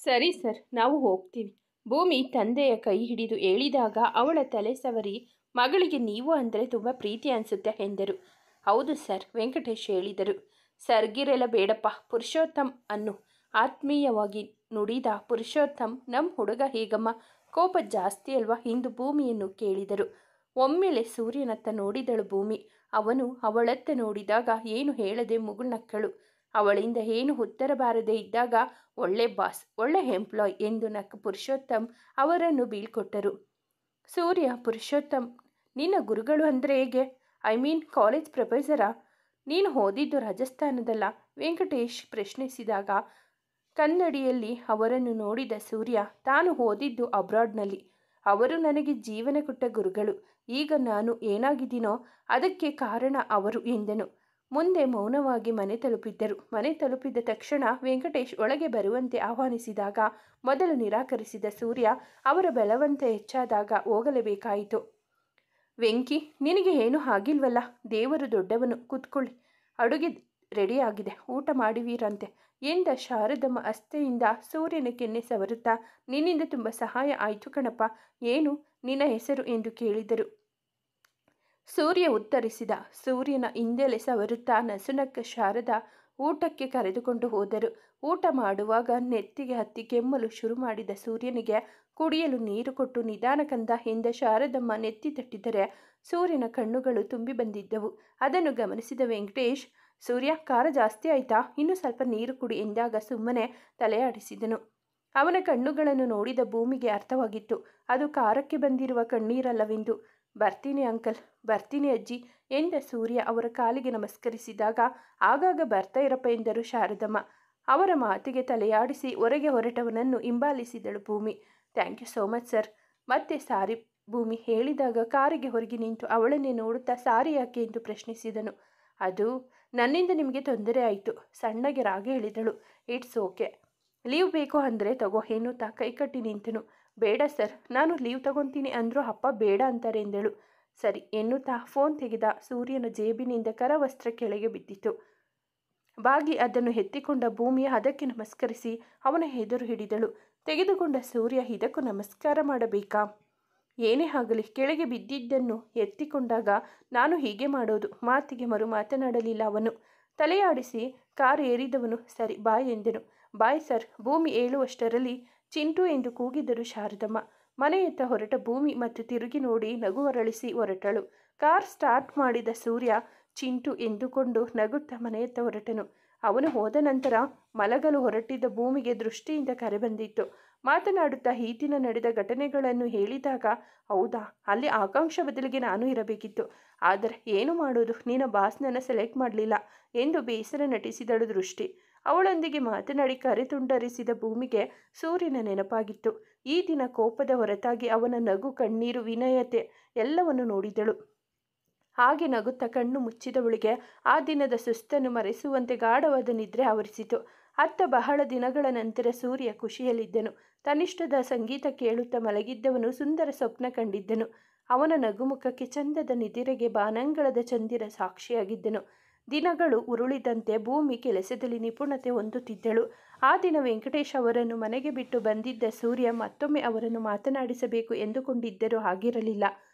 ಸರಿ ಸರ್, ನಾವು ಹೋಗ್ತೀವಿ. ಭೂಮಿ ತಂದೆಯ ಕೈ ಹಿಡಿದು ಹೇಳಿದಾಗ ಅವಳ ತಲೆ ಸವರಿ, ಮಗಳಿಗೆ ನೀವು ಅಂದರೆ ತುಂಬ ಪ್ರೀತಿ ಅನಿಸುತ್ತೆ ಎಂದರು. ಹೌದು ಸರ್, ವೆಂಕಟೇಶ್ ಹೇಳಿದರು. ಸರ್ಗಿರೆಲ್ಲ ಬೇಡಪ್ಪ, ಪುರುಷೋತ್ತಮ್ ಅನ್ನು ಆತ್ಮೀಯವಾಗಿ ನುಡಿದ ಪುರುಷೋತ್ತಮ್, ನಮ್ಮ ಹುಡುಗ ಹೇಗಮ್ಮ, ಕೋಪ ಜಾಸ್ತಿ ಅಲ್ವಾ ಎಂದು ಭೂಮಿಯನ್ನು ಕೇಳಿದರು. ಒಮ್ಮೆಲೆ ಸೂರ್ಯನತ್ತ ನೋಡಿದಳು ಭೂಮಿ. ಅವನು ಅವಳತ್ತ ನೋಡಿದಾಗ ಏನು ಹೇಳದೆ ಮುಗುಳ್ನಕ್ಕಳು. ಅವಳಿಂದ ಏನು ಉತ್ತರ ಬಾರದೆ ಇದ್ದಾಗ, ಒಳ್ಳೆ ಬಾಸ್, ಒಳ್ಳೆ ಎಂಪ್ಲಾಯ್ ಎಂದು ನಕ್ಕ ಪುರುಷೋತ್ತಮ್ ಅವರನ್ನು ಬೀಳ್ಕೊಟ್ಟರು. ಸೂರ್ಯ, ಪುರುಷೋತ್ತಮ್ ನಿನ್ನ ಗುರುಗಳು ಅಂದರೆ ಹೇಗೆ? ಐ ಮೀನ್ ಕಾಲೇಜ್ ಪ್ರೊಫೆಸರಾ? ನೀನು ಓದಿದ್ದು ರಾಜಸ್ಥಾನದಲ್ಲ? ವೆಂಕಟೇಶ್ ಪ್ರಶ್ನಿಸಿದಾಗ ಕನ್ನಡಿಯಲ್ಲಿ ಅವರನ್ನು ನೋಡಿದ ಸೂರ್ಯ, ತಾನು ಓದಿದ್ದು ಅಬ್ರಾಡ್ನಲ್ಲಿ. ಅವರು ನನಗೆ ಜೀವನ ಕೊಟ್ಟ ಗುರುಗಳು. ಈಗ ನಾನು ಏನಾಗಿದ್ದೀನೋ ಅದಕ್ಕೆ ಕಾರಣ ಅವರು ಎಂದನು. ಮುಂದೆ ಮೌನವಾಗಿ ಮನೆ ತಲುಪಿದ್ದರು. ಮನೆ ತಲುಪಿದ ತಕ್ಷಣ ವೆಂಕಟೇಶ್ ಒಳಗೆ ಬರುವಂತೆ ಆಹ್ವಾನಿಸಿದಾಗ ಮೊದಲು ನಿರಾಕರಿಸಿದ ಸೂರ್ಯ ಅವರ ಬಲವಂತ ಹೆಚ್ಚಾದಾಗ ಹೋಗಲೇಬೇಕಾಯಿತು. ವೆಂಕಿ, ನಿನಗೆ ಏನೂ ಆಗಿಲ್ವಲ್ಲ? ದೇವರು ದೊಡ್ಡವನು, ಕೂತ್ಕೊಳ್ಳಿ, ಅಡುಗೆ ರೆಡಿಯಾಗಿದೆ, ಊಟ ಮಾಡುವಿರಂತೆ ಎಂದ ಶಾರದಮ್ಮ ಅಸ್ತೆಯಿಂದ ಸೂರ್ಯನ ಕೆನ್ನೆ ಸವರುತ್ತಾ, ನಿನ್ನಿಂದ ತುಂಬ ಸಹಾಯ ಆಯಿತು ಕಣಪ್ಪ. ಏನು ನಿನ್ನ ಹೆಸರು ಎಂದು ಕೇಳಿದರು. ಸೂರ್ಯ ಉತ್ತರಿಸಿದ. ಸೂರ್ಯನ ಹಿಂದೆಲೆ ಸವರುತ್ತಾ ನಸುನಕ್ಕ ಶಾರದ ಊಟಕ್ಕೆ ಕರೆದುಕೊಂಡು ಹೋದರು. ಊಟ ಮಾಡುವಾಗ ನೆತ್ತಿಗೆ ಹತ್ತಿ ಕೆಮ್ಮಲು ಶುರು ಮಾಡಿದ ಸೂರ್ಯನಿಗೆ ಕುಡಿಯಲು ನೀರು ಕೊಟ್ಟು ನಿಧಾನ ಕಂದ ಎಂದ ಶಾರದಮ್ಮ ನೆತ್ತಿ ತಟ್ಟಿದರೆ ಸೂರ್ಯನ ಕಣ್ಣುಗಳು ತುಂಬಿ ಬಂದಿದ್ದವು. ಅದನ್ನು ಗಮನಿಸಿದ ವೆಂಕಟೇಶ್, ಸೂರ್ಯ, ಖಾರ ಜಾಸ್ತಿ ಆಯ್ತಾ? ಇನ್ನೂ ಸ್ವಲ್ಪ ನೀರು ಕುಡಿ ಎಂದಾಗ ಸುಮ್ಮನೆ ತಲೆಯಾಡಿಸಿದನು. ಅವನ ಕಣ್ಣುಗಳನ್ನು ನೋಡಿದ ಭೂಮಿಗೆ ಅರ್ಥವಾಗಿತ್ತು, ಅದು ಖಾರಕ್ಕೆ ಬಂದಿರುವ ಕಣ್ಣೀರಲ್ಲವೆಂದು. ಬರ್ತೀನಿ ಅಂಕಲ್, ಬರ್ತೀನಿ ಅಜ್ಜಿ ಎಂದ ಸೂರ್ಯ ಅವರ ಕಾಲಿಗೆ ನಮಸ್ಕರಿಸಿದಾಗ, ಆಗಾಗ ಬರ್ತಾ ಇರಪ್ಪ ಎಂದರು ಶಾರದಮ್ಮ. ಅವರ ಮಾತಿಗೆ ತಲೆಯಾಡಿಸಿ ಹೊರಗೆ ಹೊರಟವನನ್ನು ಹಿಂಬಾಲಿಸಿದಳು Bhoomi. Thank you so much sir. ಮತ್ತೆ ಸಾರಿ ಭೂಮಿ ಹೇಳಿದಾಗ ಕಾರಿಗೆ ಹೊರಗೆ ನಿಂತು ಅವಳನ್ನೇ ನೋಡುತ್ತಾ, ಸಾರಿ ಯಾಕೆ ಎಂದು ಪ್ರಶ್ನಿಸಿದನು. ಅದು ನನ್ನಿಂದ ನಿಮಗೆ ತೊಂದರೆ ಆಯಿತು, ಸಣ್ಣಗೆ ರಾಗ ಹೇಳಿದಳು. ಇಟ್ಸ್ ಓಕೆ, ಲೀವ್ ಬೇಕು ಅಂದರೆ ತಗೋ ಎನ್ನುತ್ತಾ ಕೈಕಟ್ಟಿ ನಿಂತನು. ಬೇಡ ಸರ್, ನಾನು ಲೀವ್ ತಗೊತೀನಿ ಅಂದರೂ ಅಪ್ಪ ಬೇಡ ಅಂತಾರೆ ಎಂದಳು. ಸರಿ ಎನ್ನುತ್ತಾ ಫೋನ್ ತೆಗೆದ. ಸೂರ್ಯನ ಜೇಬಿನಿಂದ ಕರವಸ್ತ್ರ ಕೆಳಗೆ ಬಿದ್ದಿತು. ಬಾಗಿ ಅದನ್ನು ಎತ್ತಿಕೊಂಡ ಭೂಮಿ ಅದಕ್ಕೆ ನಮಸ್ಕರಿಸಿ ಅವನ ಎದುರು ಹಿಡಿದಳು. ತೆಗೆದುಕೊಂಡ ಸೂರ್ಯ, ಇದಕ್ಕೂ ನಮಸ್ಕಾರ ಮಾಡಬೇಕಾ? ಏನೇ ಆಗಲಿ, ಕೆಳಗೆ ಬಿದ್ದಿದ್ದನ್ನು ಎತ್ತಿಕೊಂಡಾಗ ನಾನು ಹೀಗೆ ಮಾಡೋದು. ಮಾತಿಗೆ ಮರು ಮಾತನಾಡಲಿಲ್ಲ ಅವನು. ತಲೆಯಾಡಿಸಿ ಕಾರು ಏರಿದವನು, ಸರಿ ಬಾಯ್ ಎಂದನು. Bye sir. ಭೂಮಿ ಹೇಳುವಷ್ಟರಲ್ಲಿ ಚಿಂಟು ಎಂದು ಕೂಗಿದರು ಶಾರದಮ್ಮ. ಮನೆಯತ್ತ ಹೊರಟ ಭೂಮಿ ಮತ್ತು ತಿರುಗಿ ನೋಡಿ ನಗು ಹೊರಳಿಸಿ ಹೊರಟಳು. ಕಾರ್ ಸ್ಟಾರ್ಟ್ ಮಾಡಿದ ಸೂರ್ಯ ಚಿಂಟು ಎಂದುಕೊಂಡು ನಗುತ್ತಾ ಮನೆಯತ್ತ ಹೊರಟನು. ಅವನು ಹೋದ ನಂತರ ಮಲಗಲು ಹೊರಟಿದ್ದ ಭೂಮಿಗೆ ದೃಷ್ಟಿಯಿಂದ ಕರೆ ಬಂದಿತ್ತು. ಮಾತನಾಡುತ್ತಾ ಈ ದಿನ ನಡೆದ ಘಟನೆಗಳನ್ನು ಹೇಳಿದಾಗ, ಹೌದಾ, ಅಲ್ಲಿ ಆಕಾಂಕ್ಷ ಬದಲಿಗೆ ನಾನು ಇರಬೇಕಿತ್ತು. ಆದರೆ ಏನು ಮಾಡೋದು, ನಿನ್ನ ಬಾಸ್ನನ್ನು ಸೆಲೆಕ್ಟ್ ಮಾಡಲಿಲ್ಲ ಎಂದು ಬೇಸರ ನಟಿಸಿದಳು ದೃಷ್ಟಿ. ಅವಳೊಂದಿಗೆ ಮಾತನಾಡಿ ಕರೆ ತುಂಡರಿಸಿದ ಭೂಮಿಗೆ ಸೂರ್ಯನ ನೆನಪಾಗಿತ್ತು. ಈ ದಿನ ಕೋಪದ ಹೊರತಾಗಿ ಅವನ ನಗು, ಕಣ್ಣೀರು, ವಿನಯತೆ ಎಲ್ಲವನ್ನು ನೋಡಿದಳು. ಹಾಗೆ ನಗುತ್ತಾ ಕಣ್ಣು ಮುಚ್ಚಿದವಳಿಗೆ ಆ ದಿನದ ಸುಸ್ತನ್ನು ಮರೆಸುವಂತೆ ಗಾಢವಾದ ನಿದ್ರೆ ಆವರಿಸಿತು. ಅತ್ತ ಬಹಳ ದಿನಗಳ ನಂತರ ಸೂರ್ಯ ಖುಷಿಯಲ್ಲಿದ್ದನು. ತನ್ನಿಷ್ಟದ ಸಂಗೀತ ಕೇಳುತ್ತಾ ಮಲಗಿದ್ದವನು ಸುಂದರ ಸ್ವಪ್ನ ಕಂಡಿದ್ದನು. ಅವನ ನಗುಮುಖಕ್ಕೆ ಚಂದದ ನಿದಿರೆಗೆ ಬಾನಂಗಳದ ಚಂದಿರ ಸಾಕ್ಷಿಯಾಗಿದ್ದನು. ದಿನಗಳು ಉರುಳಿದಂತೆ ಭೂಮಿ ಕೆಲಸದಲ್ಲಿ ನಿಪುಣತೆ ಹೊಂದುತ್ತಿದ್ದಳು. ಆ ದಿನ ವೆಂಕಟೇಶ್ ಅವರನ್ನು ಮನೆಗೆ ಬಿಟ್ಟು ಬಂದಿದ್ದ ಸೂರ್ಯ ಮತ್ತೊಮ್ಮೆ ಅವರನ್ನು ಮಾತನಾಡಿಸಬೇಕು ಎಂದುಕೊಂಡಿದ್ದರೂ ಆಗಿರಲಿಲ್ಲ.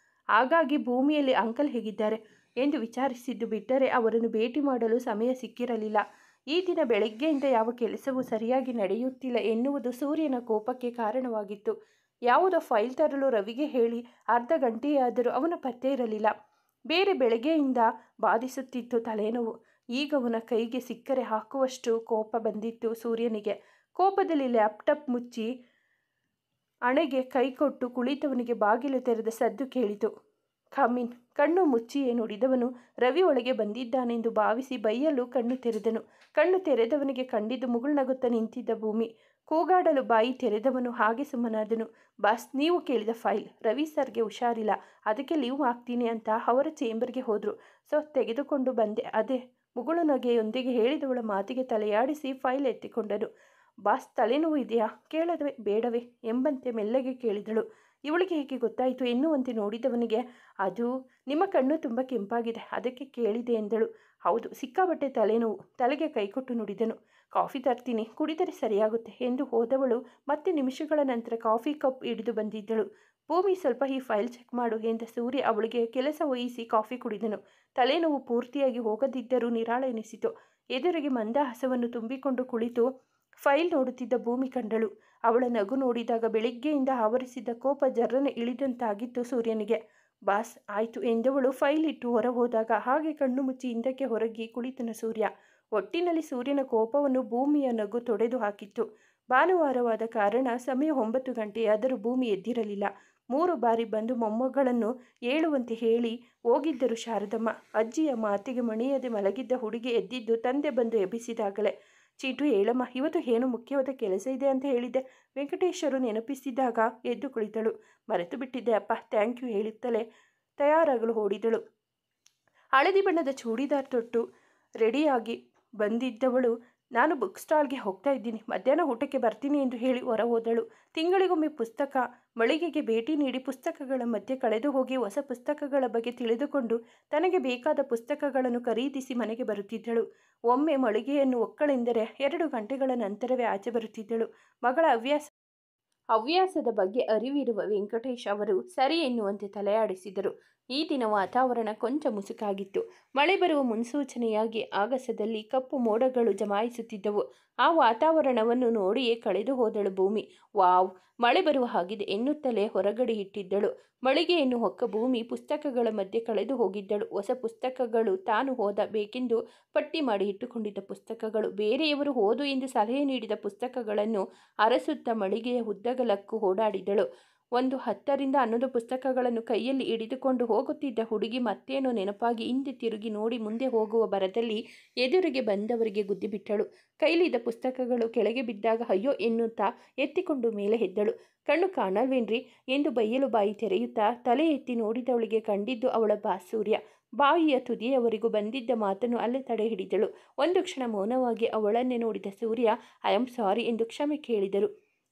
ಹಾಗಾಗಿ ಭೂಮಿಯಲ್ಲಿ ಅಂಕಲ್ ಹೇಗಿದ್ದಾರೆ ಎಂದು ವಿಚಾರಿಸಿದ್ದು ಬಿಟ್ಟರೆ ಅವರನ್ನು ಭೇಟಿ ಮಾಡಲು ಸಮಯ ಸಿಕ್ಕಿರಲಿಲ್ಲ. ಈ ದಿನ ಬೆಳಗ್ಗೆಯಿಂದ ಯಾವ ಕೆಲಸವೂ ಸರಿಯಾಗಿ ನಡೆಯುತ್ತಿಲ್ಲ ಎನ್ನುವುದು ಸೂರ್ಯನ ಕೋಪಕ್ಕೆ ಕಾರಣವಾಗಿತ್ತು. ಯಾವುದೋ ಫೈಲ್ ತರಲು ರವಿಗೆ ಹೇಳಿ ಅರ್ಧ ಗಂಟೆಯಾದರೂ ಅವನ ಪತ್ತೆ ಇರಲಿಲ್ಲ. ಬೇರೆ ಬೆಳಗ್ಗೆಯಿಂದ ಬಾಧಿಸುತ್ತಿತ್ತು ತಲೆನೋವು. ಈಗ ಅವನ ಕೈಗೆ ಸಿಕ್ಕರೆ ಹಾಕುವಷ್ಟು ಕೋಪ ಬಂದಿತ್ತು ಸೂರ್ಯನಿಗೆ. ಕೋಪದಲ್ಲಿ ಲ್ಯಾಪ್ಟಾಪ್ ಮುಚ್ಚಿ ಹಣೆಗೆ ಕೈ ಕೊಟ್ಟು ಕುಳಿತವನಿಗೆ ಬಾಗಿಲು ತೆರೆದ ಸದ್ದು ಕೇಳಿತು. ಕಮಿನ್. ಕಣ್ಣು ಮುಚ್ಚಿಯೇ ನುಡಿದವನು ರವಿ ಒಳಗೆ ಬಂದಿದ್ದಾನೆಂದು ಭಾವಿಸಿ ಬೈಯಲು ಕಣ್ಣು ತೆರೆದನು. ಕಣ್ಣು ತೆರೆದವನಿಗೆ ಕಂಡಿದ್ದು ಮುಗುಳ್ನಗುತ್ತಾ ನಿಂತಿದ್ದ ಭೂಮಿ. ಕೂಗಾಡಲು ಬಾಯಿ ತೆರೆದವನು ಹಾಗೆ ಸುಮ್ಮನಾದನು. ಬಾಸ್, ನೀವು ಕೇಳಿದ ಫೈಲ್ ರವಿ ಸರ್ಗೆ ಹುಷಾರಿಲ್ಲ, ಅದಕ್ಕೆ ಲೀವ್ ಹಾಕ್ತೀನಿ ಅಂತ ಅವರ ಚೇಂಬರ್ಗೆ ಹೋದರು. ಸೊ ತೆಗೆದುಕೊಂಡು ಬಂದೆ. ಅದೇ ಮುಗುಳು ನಗೆಯೊಂದಿಗೆ ಹೇಳಿದವಳ ಮಾತಿಗೆ ತಲೆಯಾಡಿಸಿ ಫೈಲ್ ಎತ್ತಿಕೊಂಡನು. ಬಾಸ್, ತಲೆನೋವು ಇದೆಯಾ? ಕೇಳದವೇ ಬೇಡವೇ ಎಂಬಂತೆ ಮೆಲ್ಲಗೆ ಕೇಳಿದಳು. ಇವಳಿಗೆ ಹೇಗೆ ಗೊತ್ತಾಯಿತು ಎನ್ನುವಂತೆ ನೋಡಿದವನಿಗೆ, ಅದು ನಿಮ್ಮ ಕಣ್ಣು ತುಂಬ ಕೆಂಪಾಗಿದೆ, ಅದಕ್ಕೆ ಕೇಳಿದೆ ಎಂದಳು. ಹೌದು, ಸಿಕ್ಕಾಬಟ್ಟೆ ತಲೆನೋವು. ತಲೆಗೆ ಕೈಕೊಟ್ಟು ನುಡಿದನು. ಕಾಫಿ ತರ್ತೀನಿ, ಕುಡಿದರೆ ಸರಿಯಾಗುತ್ತೆ ಎಂದು ಹೋದವಳು ಮತ್ತೆ ನಿಮಿಷಗಳ ನಂತರ ಕಾಫಿ ಕಪ್ ಹಿಡಿದು ಬಂದಿದ್ದಳು. ಭೂಮಿ, ಸ್ವಲ್ಪ ಈ ಫೈಲ್ ಚೆಕ್ ಮಾಡು ಎಂದ ಸೂರ್ಯ ಅವಳಿಗೆ ಕೆಲಸ ವಹಿಸಿ ಕಾಫಿ ಕುಡಿದನು. ತಲೆನೋವು ಪೂರ್ತಿಯಾಗಿ ಹೋಗದಿದ್ದರೂ ನಿರಾಳ ಎನಿಸಿತು. ಎದುರಿಗೆ ಮಂದಹಾಸವನ್ನು ತುಂಬಿಕೊಂಡು ಕುಳಿತು ಫೈಲ್ ನೋಡುತ್ತಿದ್ದ ಭೂಮಿ ಕಂಡಳು. ಅವಳ ನಗು ನೋಡಿದಾಗ ಬೆಳಿಗ್ಗೆಯಿಂದ ಆವರಿಸಿದ್ದ ಕೋಪ ಜರ್ರನೆ ಇಳಿದಂತಾಗಿತ್ತು ಸೂರ್ಯನಿಗೆ. ಬಾಸ್, ಆಯಿತು ಎಂದವಳು ಫೈಲ್ ಇಟ್ಟು ಹೊರ ಹೋದಾಗ ಹಾಗೆ ಕಣ್ಣು ಮುಚ್ಚಿ ಹಿಂದಕ್ಕೆ ಹೊರಗಿ ಕುಳಿತನು ಸೂರ್ಯ. ಒಟ್ಟಿನಲ್ಲಿ ಸೂರ್ಯನ ಕೋಪವನ್ನು ಭೂಮಿಯ ನಗು ತೊಡೆದು ಹಾಕಿತ್ತು. ಭಾನುವಾರವಾದ ಕಾರಣ ಸಮಯ 9 ಗಂಟೆಯಾದರೂ ಭೂಮಿ ಎದ್ದಿರಲಿಲ್ಲ. 3 ಬಾರಿ ಬಂದು ಮೊಮ್ಮಗಳನ್ನು ಏಳುವಂತೆ ಹೇಳಿ ಹೋಗಿದ್ದರು ಶಾರದಮ್ಮ. ಅಜ್ಜಿಯ ಮಾತಿಗೆ ಮಣಿಯದೆ ಮಲಗಿದ್ದ ಹುಡುಗಿ ಎದ್ದಿದ್ದು ತಂದೆ ಬಂದು ಎಬ್ಬಿಸಿದಾಗಲೇ. ಚೀಟು, ಹೇಳಮ್ಮ, ಇವತ್ತು ಏನು ಮುಖ್ಯವಾದ ಕೆಲಸ ಇದೆ ಅಂತ ಹೇಳಿದ್ದೆ. ವೆಂಕಟೇಶರು ನೆನಪಿಸಿದಾಗ ಎದ್ದು ಕುಳಿತಳು. ಮರೆತು ಬಿಟ್ಟಿದ್ದೆ ಅಪ್ಪ, ಥ್ಯಾಂಕ್ ಯು ಹೇಳುತ್ತಲೇ ತಯಾರಾಗಲು ಓಡಿದಳು. ಹಳದಿ ಬಣ್ಣದ ಚೂಡಿದಾರ್ ತೊಟ್ಟು ರೆಡಿಯಾಗಿ ಬಂದಿದ್ದವಳು, ನಾನು ಬುಕ್ ಸ್ಟಾಲ್ಗೆ ಹೋಗ್ತಾ ಇದ್ದೀನಿ, ಮಧ್ಯಾಹ್ನ ಊಟಕ್ಕೆ ಬರ್ತೀನಿ ಎಂದು ಹೇಳಿ ಹೊರ ಹೋದಳು. ತಿಂಗಳಿಗೊಮ್ಮೆ ಪುಸ್ತಕ ಮಳಿಗೆಗೆ ಭೇಟಿ ನೀಡಿ ಪುಸ್ತಕಗಳ ಮಧ್ಯೆ ಕಳೆದು ಹೋಗಿ ಹೊಸ ಪುಸ್ತಕಗಳ ಬಗ್ಗೆ ತಿಳಿದುಕೊಂಡು ತನಗೆ ಬೇಕಾದ ಪುಸ್ತಕಗಳನ್ನು ಖರೀದಿಸಿ ಮನೆಗೆ ಬರುತ್ತಿದ್ದಳು. ಒಮ್ಮೆ ಮಳಿಗೆಯನ್ನು ಒಕ್ಕಳೆಂದರೆ 2 ಗಂಟೆಗಳ ನಂತರವೇ ಆಚೆ ಬರುತ್ತಿದ್ದಳು. ಮಗಳ ಹವ್ಯಾಸದ ಬಗ್ಗೆ ಅರಿವಿರುವ ವೆಂಕಟೇಶ್ ಅವರು ಸರಿ ಎನ್ನುವಂತೆ ತಲೆಯಾಡಿಸಿದರು. ಈ ದಿನ ವಾತಾವರಣ ಕೊಂಚ ಮುಸುಕಾಗಿತ್ತು. ಮಳೆ ಬರುವ ಮುನ್ಸೂಚನೆಯಾಗಿ ಆಗಸದಲ್ಲಿ ಕಪ್ಪು ಮೋಡಗಳು ಜಮಾಯಿಸುತ್ತಿದ್ದವು. ಆ ವಾತಾವರಣವನ್ನು ನೋಡಿಯೇ ಕಳೆದು ಹೋದಳು ಭೂಮಿ. ವಾವ್, ಮಳೆ ಬರುವ ಹಾಗಿದೆ ಎನ್ನುತ್ತಲೇ ಹೊರಗಡೆ ಇಟ್ಟಿದ್ದಳು. ಮಳಿಗೆಯನ್ನು ಹೊಕ್ಕ ಭೂಮಿ ಪುಸ್ತಕಗಳ ಮಧ್ಯೆ ಕಳೆದು ಹೋಗಿದ್ದಳು. ಹೊಸ ಪುಸ್ತಕಗಳು, ತಾನು ಓದಬೇಕೆಂದು ಪಟ್ಟಿ ಮಾಡಿ ಇಟ್ಟುಕೊಂಡಿದ್ದ ಪುಸ್ತಕಗಳು, ಬೇರೆಯವರು ಓದು ಎಂದು ಸಲಹೆ ನೀಡಿದ ಪುಸ್ತಕಗಳನ್ನು ಅರಸುತ್ತಾ ಮಳಿಗೆಯ ಉದ್ದಗಲಕ್ಕೂ ಓಡಾಡಿದಳು. 10-11 ಪುಸ್ತಕಗಳನ್ನು ಕೈಯಲ್ಲಿ ಹಿಡಿದುಕೊಂಡು ಹೋಗುತ್ತಿದ್ದ ಹುಡುಗಿ ಮತ್ತೇನೋ ನೆನಪಾಗಿ ಹಿಂದೆ ತಿರುಗಿ ನೋಡಿ ಮುಂದೆ ಹೋಗುವ ಭರದಲ್ಲಿ ಎದುರಿಗೆ ಬಂದವರಿಗೆ ಗುದ್ದಿಬಿಟ್ಟಳು. ಕೈಲಿದ್ದ ಪುಸ್ತಕಗಳು ಕೆಳಗೆ ಬಿದ್ದಾಗ ಅಯ್ಯೋ ಎನ್ನುತ್ತಾ ಎತ್ತಿಕೊಂಡು ಮೇಲೆ ಎದ್ದಳು. ಕಣ್ಣು ಕಾಣಲ್ವೇನ್ರಿ ಎಂದು ಬೈಯಲು ಬಾಯಿ ತೆರೆಯುತ್ತಾ ತಲೆ ಎತ್ತಿ ನೋಡಿದವಳಿಗೆ ಕಂಡಿದ್ದು ಅವಳ ಬಾಸ್ ಸೂರ್ಯ. ಬಾಯಿಯ ತುದಿಯವರೆಗೂ ಬಂದಿದ್ದ ಮಾತನ್ನು ಅಲ್ಲೇ ತಡೆ ಹಿಡಿದಳು. ಒಂದು ಕ್ಷಣ ಮೌನವಾಗಿ ಅವಳನ್ನೇ ನೋಡಿದ ಸೂರ್ಯ ಐ ಆಮ್ ಸಾರಿ ಎಂದು ಕ್ಷಮೆ ಕೇಳಿದರು.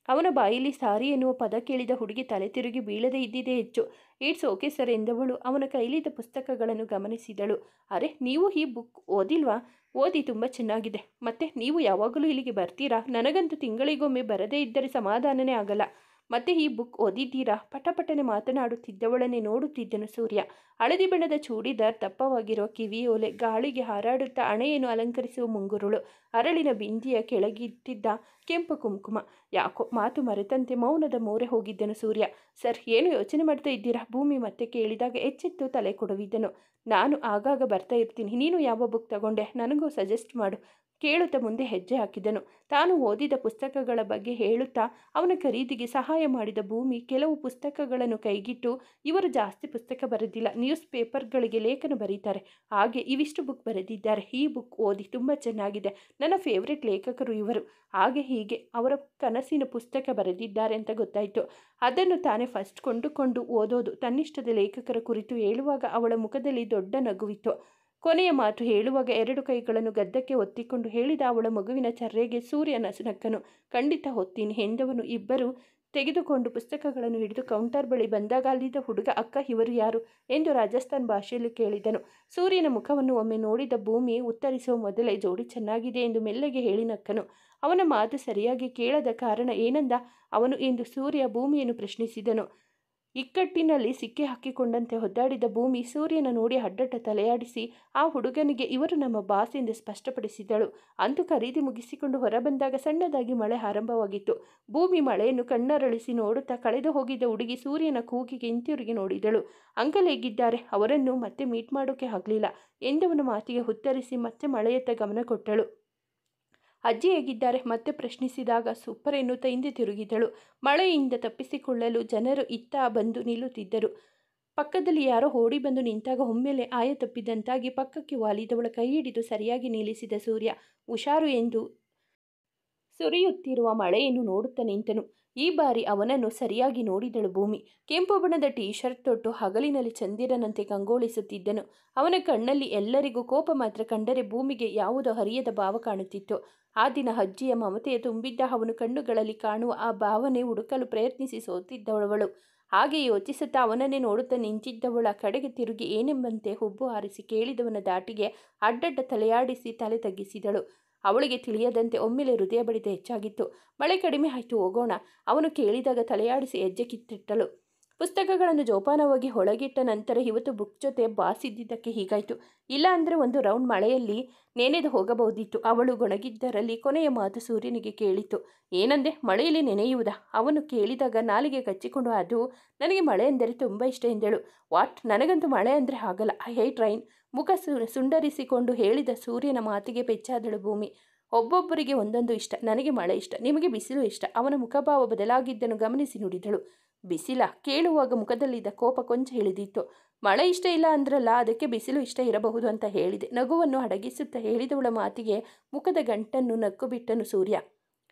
ಅವನ ಬಾಯಲ್ಲಿ ಸಾರಿ ಎನ್ನುವ ಪದ ಕೇಳಿದ ಹುಡುಗಿ ತಲೆ ತಿರುಗಿ ಬೀಳದೇ ಇದ್ದಿದ್ದೇ ಹೆಚ್ಚು. ಇಟ್ಸ್ ಓಕೆ ಸರ್ ಎಂದವಳು ಅವನ ಕೈಲಿದ್ದ ಪುಸ್ತಕಗಳನ್ನು ಗಮನಿಸಿದಳು. ಅರೆ, ನೀವು ಈ ಬುಕ್ ಓದಿಲ್ವಾ? ಓದಿ, ತುಂಬ ಚೆನ್ನಾಗಿದೆ. ಮತ್ತೆ ನೀವು ಯಾವಾಗಲೂ ಇಲ್ಲಿಗೆ ಬರ್ತೀರಾ? ನನಗಂತೂ ತಿಂಗಳಿಗೊಮ್ಮೆ ಬರದೇ ಇದ್ದರೆ ಸಮಾಧಾನನೇ ಆಗಲ್ಲ. ಮತ್ತೆ ಈ ಬುಕ್ ಓದಿದ್ದೀರಾ? ಪಟಪಟನೆ ಮಾತನಾಡುತ್ತಿದ್ದವಳನ್ನೇ ನೋಡುತ್ತಿದ್ದನು ಸೂರ್ಯ. ಹಳದಿ ಬಣ್ಣದ ಚೂಡಿದಾರ್, ದಪ್ಪವಾಗಿರುವ ಕಿವಿಯೋಲೆ, ಗಾಳಿಗೆ ಹಾರಾಡುತ್ತಾ ಹಣೆಯನ್ನು ಅಲಂಕರಿಸುವ ಮುಂಗುರುಳು, ಅರಳಿನ ಬಿಂದಿಯ ಕೆಳಗಿಟ್ಟಿದ್ದ ಕೆಂಪು ಕುಂಕುಮ. ಯಾಕೋ ಮಾತು ಮರೆತಂತೆ ಮೌನದ ಮೋರೆ ಹೋಗಿದ್ದನು ಸೂರ್ಯ. ಸರ್, ಏನು ಯೋಚನೆ ಮಾಡ್ತಾ ಇದ್ದೀರಾ? ಭೂಮಿ ಮತ್ತೆ ಕೇಳಿದಾಗ ಎಚ್ಚೆತ್ತು ತಲೆ ಕೊಡವಿದ್ದನು. ನಾನು ಆಗಾಗ ಬರ್ತಾ ಇರ್ತೀನಿ. ನೀನು ಯಾವ ಬುಕ್ ತಗೊಂಡೆ? ನನಗೂ ಸಜೆಸ್ಟ್ ಮಾಡು ಕೇಳುತ್ತಾ ಮುಂದೆ ಹೆಜ್ಜೆ ಹಾಕಿದನು. ತಾನು ಓದಿದ ಪುಸ್ತಕಗಳ ಬಗ್ಗೆ ಹೇಳುತ್ತಾ ಅವನ ಖರೀದಿಗೆ ಸಹಾಯ ಮಾಡಿದ ಭೂಮಿ ಕೆಲವು ಪುಸ್ತಕಗಳನ್ನು ಕೈಗಿಟ್ಟು, ಇವರು ಜಾಸ್ತಿ ಪುಸ್ತಕ ಬರೆದಿಲ್ಲ, ನ್ಯೂಸ್ ಪೇಪರ್ಗಳಿಗೆ ಲೇಖನ ಬರೀತಾರೆ, ಹಾಗೆ ಇವಿಷ್ಟು ಬುಕ್ ಬರೆದಿದ್ದಾರೆ. ಈ ಬುಕ್ ಓದಿ, ತುಂಬ ಚೆನ್ನಾಗಿದೆ. ನನ್ನ ಫೇವ್ರೆಟ್ ಲೇಖಕರು ಇವರು. ಹಾಗೆ ಹೀಗೆ ಅವರ ಕನಸಿನ ಪುಸ್ತಕ ಬರೆದಿದ್ದಾರೆ ಅಂತ ಗೊತ್ತಾಯಿತು. ಅದನ್ನು ತಾನೇ ಫಸ್ಟ್ ಕೊಂಡುಕೊಂಡು ಓದೋದು. ತನ್ನಿಷ್ಟದ ಲೇಖಕರ ಕುರಿತು ಹೇಳುವಾಗ ಅವಳ ಮುಖದಲ್ಲಿ ದೊಡ್ಡ ನಗುವಿತ್ತು. ಕೊನೆಯ ಮಾತು ಹೇಳುವಾಗ 2 ಕೈಗಳನ್ನು ಗದ್ದಕ್ಕೆ ಒತ್ತಿಕೊಂಡು ಹೇಳಿದ ಅವಳ ಮಗುವಿನ ಚರ್ರೆಗೆ ಸೂರ್ಯ ನಸುನಕ್ಕನು. ಖಂಡಿತ ಓದ್ತೀನಿ ಎಂದವನು. ಇಬ್ಬರು ತೆಗೆದುಕೊಂಡು ಪುಸ್ತಕಗಳನ್ನು ಹಿಡಿದು ಕೌಂಟರ್ ಬಳಿ ಬಂದಾಗ ಅಲ್ಲಿದ್ದ ಹುಡುಗ, ಅಕ್ಕ, ಇವರು ಯಾರು ಎಂದು ರಾಜಸ್ಥಾನ್ ಭಾಷೆಯಲ್ಲಿ ಕೇಳಿದನು. ಸೂರ್ಯನ ಮುಖವನ್ನು ಒಮ್ಮೆ ನೋಡಿದ ಭೂಮಿ ಉತ್ತರಿಸುವ ಮೊದಲೇ ಜೋಡಿ ಚೆನ್ನಾಗಿದೆ ಎಂದು ಮೆಲ್ಲಗೆ ಹೇಳಿ ನಕ್ಕನು. ಅವನ ಮಾತು ಸರಿಯಾಗಿ ಕೇಳದ ಕಾರಣ ಏನಂದ ಅವನು ಎಂದು ಸೂರ್ಯ ಭೂಮಿಯನ್ನು ಪ್ರಶ್ನಿಸಿದನು. ಇಕ್ಕಟ್ಟಿನಲ್ಲಿ ಸಿಕ್ಕಿ ಹಾಕಿಕೊಂಡಂತೆ ಒದ್ದಾಡಿದ ಭೂಮಿ ಸೂರ್ಯನ ನೋಡಿ ಅಡ್ಡಡ್ಡ ತಲೆಯಾಡಿಸಿ ಆ ಹುಡುಗನಿಗೆ ಇವರು ನಮ್ಮ ಬಾಸ್ ಎಂದು ಸ್ಪಷ್ಟಪಡಿಸಿದಳು. ಅಂತೂ ಖರೀದಿ ಮುಗಿಸಿಕೊಂಡು ಹೊರಬಂದಾಗ ಸಣ್ಣದಾಗಿ ಮಳೆ ಆರಂಭವಾಗಿತ್ತು. ಭೂಮಿ ಮಳೆಯನ್ನು ಕಣ್ಣರಳಿಸಿ ನೋಡುತ್ತಾ ಕಳೆದು ಹೋಗಿದ್ದ ಹುಡುಗಿ ಸೂರ್ಯನ ಕೂಗಿಗೆ ಹಿಂತಿರುಗಿ ನೋಡಿದಳು. ಅಂಕಲ್ ಹೇಗಿದ್ದಾರೆ? ಅವರನ್ನು ಮತ್ತೆ ಮೀಟ್ ಮಾಡೋಕೆ ಆಗಲಿಲ್ಲ ಎಂದವನ ಮಾತಿಗೆ ಉತ್ತರಿಸಿ ಮತ್ತೆ ಮಳೆಯತ್ತ ಗಮನ ಕೊಟ್ಟಳು. ಅಜ್ಜಿ ಹೇಗಿದ್ದಾರೆ? ಮತ್ತೆ ಪ್ರಶ್ನಿಸಿದಾಗ ಸೂಪರ್ ಎನ್ನುತ್ತಾ ಹಿಂದೆ ತಿರುಗಿದಳು. ಮಳೆಯಿಂದ ತಪ್ಪಿಸಿಕೊಳ್ಳಲು ಜನರು ಇತ್ತ ಬಂದು ನಿಲ್ಲುತ್ತಿದ್ದರು. ಪಕ್ಕದಲ್ಲಿ ಯಾರೋ ಓಡಿ ಬಂದು ನಿಂತಾಗ ಒಮ್ಮೆಲೆ ಆಯ ತಪ್ಪಿದಂತಾಗಿ ಪಕ್ಕಕ್ಕೆ ವಾಲಿದವಳ ಕೈ ಹಿಡಿದು ಸರಿಯಾಗಿ ನಿಲ್ಲಿಸಿದ ಸೂರ್ಯ ಹುಷಾರು ಎಂದು ಸುರಿಯುತ್ತಿರುವ ಮಳೆಯನ್ನು ನೋಡುತ್ತಾ ನಿಂತನು. ಈ ಬಾರಿ ಅವನನ್ನು ಸರಿಯಾಗಿ ನೋಡಿದಳು ಭೂಮಿ. ಕೆಂಪು ಬಣ್ಣದ ಟೀ ಶರ್ಟ್ ತೊಟ್ಟು ಹಗಲಿನಲ್ಲಿ ಚಂದಿರನಂತೆ ಕಂಗೊಳಿಸುತ್ತಿದ್ದನು. ಅವನ ಕಣ್ಣಲ್ಲಿ ಎಲ್ಲರಿಗೂ ಕೋಪ ಮಾತ್ರ ಕಂಡರೆ ಭೂಮಿಗೆ ಯಾವುದೋ ಹರಿಯದ ಭಾವ ಕಾಣುತ್ತಿತ್ತು. ಆ ದಿನ ಅಜ್ಜಿಯ ಮಮತೆಯ ತುಂಬಿದ್ದ ಅವನು ಕಣ್ಣುಗಳಲ್ಲಿ ಕಾಣುವ ಆ ಭಾವನೆ ಹುಡುಕಲು ಪ್ರಯತ್ನಿಸಿ ಸೋತಿದ್ದವಳು. ಹಾಗೆ ಯೋಚಿಸುತ್ತಾ ಅವನನ್ನೇ ನೋಡುತ್ತಾ ನಿಂತಿದ್ದವಳ ಕಡೆಗೆ ತಿರುಗಿ ಏನೆಂಬಂತೆ ಹುಬ್ಬು ಹಾರಿಸಿ ಕೇಳಿದವನ ದಾಟಿಗೆ ಅಡ್ಡಡ್ಡ ತಲೆಯಾಡಿಸಿ ತಲೆ ತಗ್ಗಿಸಿದಳು. ಅವಳಿಗೆ ತಿಳಿಯದಂತೆ ಒಮ್ಮೆಲೆ ಹೃದಯ ಬಡಿತ ಹೆಚ್ಚಾಗಿತ್ತು. ಮಳೆ ಕಡಿಮೆ ಆಯಿತು, ಹೋಗೋಣ. ಅವನು ಕೇಳಿದಾಗ ತಲೆಯಾಡಿಸಿ ಹೆಜ್ಜೆ ಕಿತ್ತಿಟ್ಟಳು. ಪುಸ್ತಕಗಳನ್ನು ಜೋಪಾನವಾಗಿ ಒಳಗಿಟ್ಟ ನಂತರ ಇವತ್ತು ಬುಕ್ ಜೊತೆ ಬಾಸಿದ್ದಿದ್ದಕ್ಕೆ ಹೀಗಾಯಿತು. ಇಲ್ಲ ಅಂದರೆ ಒಂದು ರೌಂಡ್ ಮಳೆಯಲ್ಲಿ ನೆನೆದು ಹೋಗಬಹುದಿತ್ತು. ಅವಳು ಗೊಣಗಿದ್ದರಲ್ಲಿ ಕೊನೆಯ ಮಾತು ಸೂರ್ಯನಿಗೆ ಕೇಳಿತು. ಏನಂದೆ? ಮಳೆಯಲ್ಲಿ ನೆನೆಯುವುದಾ? ಅವನು ಕೇಳಿದಾಗ ನಾಲಿಗೆ ಕಚ್ಚಿಕೊಂಡು, ಅದು ನನಗೆ ಮಳೆ ಎಂದರೆ ತುಂಬ ಇಷ್ಟ ಎಂದಳು. ವಾಟ್? ನನಗಂತೂ ಮಳೆ ಅಂದರೆ ಆಗಲ್ಲ. I hate rain. ಮುಖ ಸುಂಡರಿಸಿಕೊಂಡು ಹೇಳಿದ ಸೂರ್ಯನ ಮಾತಿಗೆ ಬೆಚ್ಚಾದಳು ಭೂಮಿ. ಒಬ್ಬೊಬ್ಬರಿಗೆ ಒಂದೊಂದು ಇಷ್ಟ. ನನಗೆ ಮಳೆ ಇಷ್ಟ, ನಿಮಗೆ ಬಿಸಿಲು ಇಷ್ಟ. ಅವನ ಮುಖಭಾವ ಬದಲಾಗಿದ್ದನ್ನು ಗಮನಿಸಿ ನುಡಿದಳು. ಬಿಸಿಲ? ಕೇಳುವಾಗ ಮುಖದಲ್ಲಿದ್ದ ಕೋಪ ಕೊಂಚ ಇಳಿದಿತ್ತು. ಮಳೆ ಇಷ್ಟ ಇಲ್ಲ ಅಂದ್ರಲ್ಲ, ಅದಕ್ಕೆ ಬಿಸಿಲು ಇಷ್ಟ ಇರಬಹುದು ಅಂತ ಹೇಳಿದೆ. ನಗುವನ್ನು ಅಡಗಿಸುತ್ತಾ ಹೇಳಿದವಳ ಮಾತಿಗೆ ಮುಖದ ಗಂಟನ್ನು ನಕ್ಕು ಬಿಟ್ಟನು ಸೂರ್ಯ.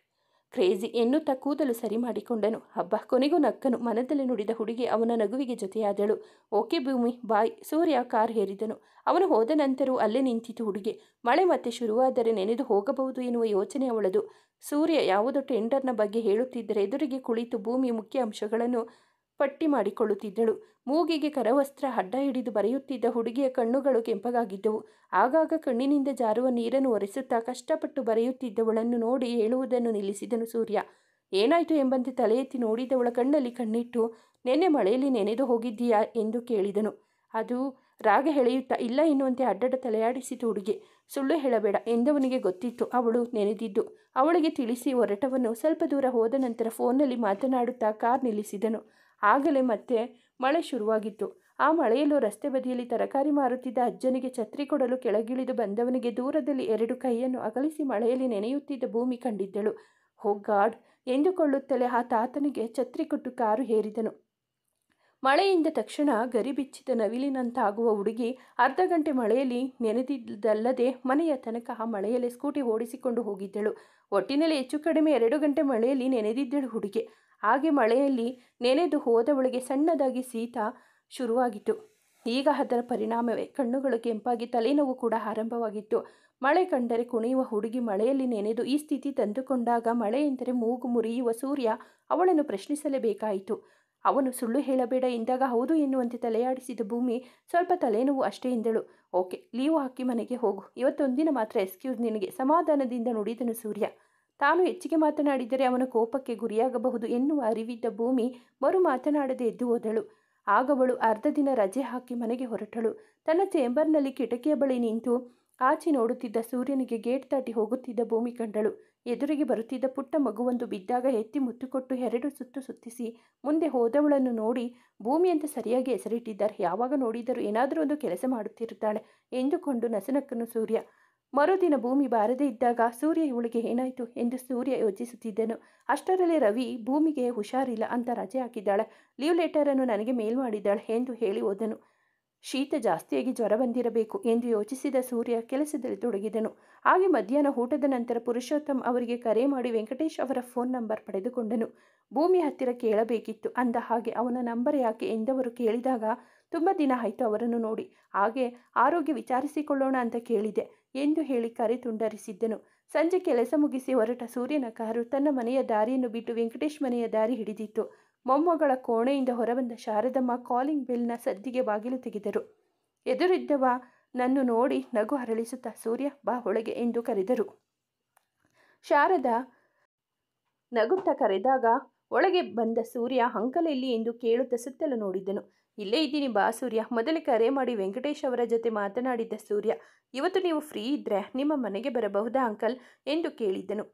ಕ್ರೇಜಿ ಎನ್ನುತ್ತಾ ಕೂದಲು ಸರಿ ಮಾಡಿಕೊಂಡನು. ಹಬ್ಬ, ಕೊನೆಗೂ ನಕ್ಕನು. ಮನದಲ್ಲಿ ನುಡಿದ ಹುಡುಗಿ ಅವನ ನಗುವಿಗೆ ಜೊತೆಯಾದಳು. ಓಕೆ ಭೂಮಿ, ಬಾಯ್. ಸೂರ್ಯ ಕಾರ್ ಹೇರಿದನು. ಅವನು ಹೋದ ನಂತರವೂ ಅಲ್ಲೇ ನಿಂತಿತು ಹುಡುಗಿ. ಮಳೆ ಮತ್ತೆ ಶುರುವಾದರೆ ನೆನೆದು ಹೋಗಬಹುದು ಎನ್ನುವ ಯೋಚನೆ ಅವಳದು. ಸೂರ್ಯ ಯಾವುದೋ ಟೆಂಡರ್ನ ಬಗ್ಗೆ ಹೇಳುತ್ತಿದ್ದರೆ ಎದುರಿಗೆ ಕುಳಿತು ಭೂಮಿ ಮುಖ್ಯ ಅಂಶಗಳನ್ನು ಪಟ್ಟಿ ಮಾಡಿಕೊಳ್ಳುತ್ತಿದ್ದಳು. ಮೂಗಿಗೆ ಕರವಸ್ತ್ರ ಅಡ್ಡ ಹಿಡಿದು ಬರೆಯುತ್ತಿದ್ದ ಹುಡುಗಿಯ ಕಣ್ಣುಗಳು ಕೆಂಪಗಾಗಿದ್ದವು. ಆಗಾಗ ಕಣ್ಣಿನಿಂದ ಜಾರುವ ನೀರನ್ನು ಒರೆಸುತ್ತಾ ಕಷ್ಟಪಟ್ಟು ಬರೆಯುತ್ತಿದ್ದವಳನ್ನು ನೋಡಿ ಹೇಳುವುದನ್ನು ನಿಲ್ಲಿಸಿದನು ಸೂರ್ಯ. ಏನಾಯಿತು ಎಂಬಂತೆ ತಲೆ ಎತ್ತಿ ನೋಡಿದವಳ ಕಣ್ಣಲ್ಲಿ ಕಣ್ಣಿಟ್ಟು, ನೆನ್ನೆ ಮಳೆಯಲ್ಲಿ ನೆನೆದು ಹೋಗಿದ್ದೀಯಾ ಎಂದು ಕೇಳಿದನು. ಅದು ರಾಗ ಎಳೆಯುತ್ತಾ ಇಲ್ಲ ಎನ್ನುವಂತೆ ಅಡ್ಡಡ್ಡ ತಲೆಯಾಡಿಸಿತು ಹುಡುಗಿ. ಸುಳ್ಳು ಹೇಳಬೇಡ ಎಂದವನಿಗೆ ಗೊತ್ತಿತ್ತು ಅವಳು ನೆನೆದಿದ್ದು. ಅವಳಿಗೆ ತಿಳಿಸಿ ಹೊರಟವನು ಸ್ವಲ್ಪ ದೂರ ಹೋದ ನಂತರ ಫೋನ್ನಲ್ಲಿ ಮಾತನಾಡುತ್ತಾ ಕಾರ್ ನಿಲ್ಲಿಸಿದನು. ಆಗಲೇ ಮತ್ತೆ ಮಳೆ ಶುರುವಾಗಿತ್ತು. ಆ ಮಳೆಯಲ್ಲೂ ರಸ್ತೆ ಬದಿಯಲ್ಲಿ ತರಕಾರಿ ಮಾರುತ್ತಿದ್ದ ಅಜ್ಜನಿಗೆ ಛತ್ರಿ ಕೊಡಲು ಕೆಳಗಿಳಿದು ಬಂದವನಿಗೆ ದೂರದಲ್ಲಿ 2 ಕೈಯನ್ನು ಅಗಲಿಸಿ ಮಳೆಯಲ್ಲಿ ನೆನೆಯುತ್ತಿದ್ದ ಭೂಮಿ ಕಂಡಿದ್ದಳು. ಹೋ ಗಾಡ್ ಎಂದುಕೊಳ್ಳುತ್ತಲೇ ಆ ತಾತನಿಗೆ ಛತ್ರಿ ಕೊಟ್ಟು ಕಾರು ಏರಿದನು. ಮಳೆಯಿಂದ ತಕ್ಷಣ ಗರಿಬಿಚ್ಚಿದ ನವಿಲಿನಂತಾಗುವ ಹುಡುಗಿ ಅರ್ಧ ಗಂಟೆ ಮಳೆಯಲ್ಲಿ ನೆನೆದಿದ್ದಲ್ಲದೆ ಮನೆಯ ತನಕ ಆ ಮಳೆಯಲ್ಲೇ ಸ್ಕೂಟಿ ಓಡಿಸಿಕೊಂಡು ಹೋಗಿದ್ದಳು. ಒಟ್ಟಿನಲ್ಲಿ ಹೆಚ್ಚು ಕಡಿಮೆ 2 ಗಂಟೆ ಮಳೆಯಲ್ಲಿ ನೆನೆದಿದ್ದಳು ಹುಡುಗಿ. ಹಾಗೆ ಮಳೆಯಲ್ಲಿ ನೆನೆದು ಹೋದವಳಿಗೆ ಸಣ್ಣದಾಗಿ ಶೀತ ಶುರುವಾಗಿತ್ತು. ಈಗ ಅದರ ಪರಿಣಾಮವೇ ಕಣ್ಣುಗಳು ಕೆಂಪಾಗಿ ತಲೆನೋವು ಕೂಡ ಆರಂಭವಾಗಿತ್ತು. ಮಳೆ ಕಂಡರೆ ಕುಣಿಯುವ ಹುಡುಗಿ ಮಳೆಯಲ್ಲಿ ನೆನೆದು ಈ ಸ್ಥಿತಿ ತಂದುಕೊಂಡಾಗ ಮಳೆ ಎಂದರೆ ಮೂಗು ಮುರಿಯುವ ಸೂರ್ಯ ಅವಳನ್ನು ಪ್ರಶ್ನಿಸಲೇಬೇಕಾಯಿತು. ಅವನು ಸುಳ್ಳು ಹೇಳಬೇಡ ಎಂದಾಗ ಹೌದು ಎನ್ನುವಂತೆ ತಲೆಯಾಡಿಸಿದ ಭೂಮಿ ಸ್ವಲ್ಪ ತಲೆನೋವು ಅಷ್ಟೇ ಎಂದಳು. ಓಕೆ, ಲೀವ್ ಹಾಕಿ ಮನೆಗೆ ಹೋಗು. ಇವತ್ತೊಂದಿನ ಮಾತ್ರ ಎಕ್ಸ್ಕ್ಯೂಸ್ ನಿನಗೆ, ಸಮಾಧಾನದಿಂದ ನುಡಿದನು ಸೂರ್ಯ. ತಾನು ಹೆಚ್ಚಿಗೆ ಮಾತನಾಡಿದರೆ ಅವನ ಕೋಪಕ್ಕೆ ಗುರಿಯಾಗಬಹುದು ಎನ್ನುವ ಅರಿವಿದ್ದ ಭೂಮಿ ಮರು ಮಾತನಾಡದೆ ಎದ್ದು ಹೋದಳು. ಆಗವಳು ಅರ್ಧ ದಿನ ರಜೆ ಹಾಕಿ ಮನೆಗೆ ಹೊರಟಳು. ತನ್ನ ಚೇಂಬರ್ನಲ್ಲಿ ಕಿಟಕಿಯ ಬಳಿ ನಿಂತು ಆಚೆ ನೋಡುತ್ತಿದ್ದ ಸೂರ್ಯನಿಗೆ ಗೇಟ್ ದಾಟಿ ಹೋಗುತ್ತಿದ್ದ ಭೂಮಿ ಕಂಡಳು. ಎದುರಿಗೆ ಬರುತ್ತಿದ್ದ ಪುಟ್ಟ ಮಗುವೊಂದು ಬಿದ್ದಾಗ ಎತ್ತಿ ಮುತ್ತು ಕೊಟ್ಟು 2 ಸುತ್ತು ಸುತ್ತಿಸಿ ಮುಂದೆ ಹೋದವಳನ್ನು ನೋಡಿ, ಭೂಮಿ ಅಂತ ಸರಿಯಾಗಿ ಹೆಸರಿಟ್ಟಿದ್ದಾರೆ, ಯಾವಾಗ ನೋಡಿದರೂ ಏನಾದರೂ ಒಂದು ಕೆಲಸ ಮಾಡುತ್ತಿರುತ್ತಾಳೆ ಎಂದುಕೊಂಡು ನಸನಕ್ಕನು ಸೂರ್ಯ. ಮರುದಿನ ಭೂಮಿ ಬಾರದೇ ಇದ್ದಾಗ ಸೂರ್ಯ ಇವಳಿಗೆ ಏನಾಯಿತು ಎಂದು ಸೂರ್ಯ ಯೋಚಿಸುತ್ತಿದ್ದನು. ಅಷ್ಟರಲ್ಲಿ ರವಿ ಭೂಮಿಗೆ ಹುಷಾರಿಲ್ಲ ಅಂತ ರಜೆ ಹಾಕಿದ್ದಾಳೆ, ಲೀವ್ ಲೆಟರನ್ನು ನನಗೆ ಮೇಲ್ ಮಾಡಿದ್ದಾಳೆ ಎಂದು ಹೇಳಿ ಹೋದನು. ಶೀತ ಜಾಸ್ತಿಯಾಗಿ ಜ್ವರ ಬಂದಿರಬೇಕು ಎಂದು ಯೋಚಿಸಿದ ಸೂರ್ಯ ಕೆಲಸದಲ್ಲಿ ತೊಡಗಿದನು. ಹಾಗೆ ಮಧ್ಯಾಹ್ನ ಊಟದ ನಂತರ ಪುರುಷೋತ್ತಮ್ ಅವರಿಗೆ ಕರೆ ಮಾಡಿ ವೆಂಕಟೇಶ್ ಅವರ ಫೋನ್ ನಂಬರ್ ಪಡೆದುಕೊಂಡನು. ಭೂಮಿ ಹತ್ತಿರ ಕೇಳಬೇಕಿತ್ತು. ಅಂದ ಹಾಗೆ ಅವನ ನಂಬರ್ ಯಾಕೆ ಎಂದವರು ಕೇಳಿದಾಗ, ತುಂಬ ದಿನ ಆಯಿತು ಅವರನ್ನು ನೋಡಿ, ಹಾಗೆ ಆರೋಗ್ಯ ವಿಚಾರಿಸಿಕೊಳ್ಳೋಣ ಅಂತ ಕೇಳಿದೆ ಎಂದು ಹೇಳಿ ಕರೆ ತುಂಡರಿಸಿದ್ದನು. ಸಂಜೆ ಕೆಲಸ ಮುಗಿಸಿ ಹೊರಟ ಸೂರ್ಯನ ಕಾರು ತನ್ನ ಮನೆಯ ದಾರಿಯನ್ನು ಬಿಟ್ಟು ವೆಂಕಟೇಶ್ ಮನೆಯ ದಾರಿ ಹಿಡಿದಿತ್ತು. ಮೊಮ್ಮಗಳ ಕೋಣೆಯಿಂದ ಹೊರಬಂದ ಶಾರದಮ್ಮ ಕಾಲಿಂಗ್ ಬೆಲ್ನ ಸದ್ದಿಗೆ ಬಾಗಿಲು ತೆಗೆದರು. ಎದುರಿದ್ದವ ನನ್ನು ನೋಡಿ ನಗು ಹರಳಿಸುತ್ತಾ, ಸೂರ್ಯ ಬಾ ಒಳಗೆ ಎಂದು ಕರೆದರು. ಶಾರದಾ ನಗುತ್ತಾ ಕರೆದಾಗ ಒಳಗೆ ಬಂದ ಸೂರ್ಯ ಅಂಕಲ್ ಎಲ್ಲಿ ಎಂದು ಕೇಳುತ್ತಾ ಸುತ್ತಲೂ ನೋಡಿದ್ದನು. ಇಲ್ಲೇ ಇದ್ದೀನಿ ಬಾ ಸೂರ್ಯ. ಮೊದಲೇ ಕರೆ ಮಾಡಿ ವೆಂಕಟೇಶ್ ಅವರ ಜೊತೆ ಮಾತನಾಡಿದ್ದ ಸೂರ್ಯ, ಇವತ್ತು ನೀವು ಫ್ರೀ ಇದ್ದರೆ ನಿಮ್ಮ ಮನೆಗೆ ಬರಬಹುದಾ ಅಂಕಲ್ ಎಂದು ಕೇಳಿದ್ದನು.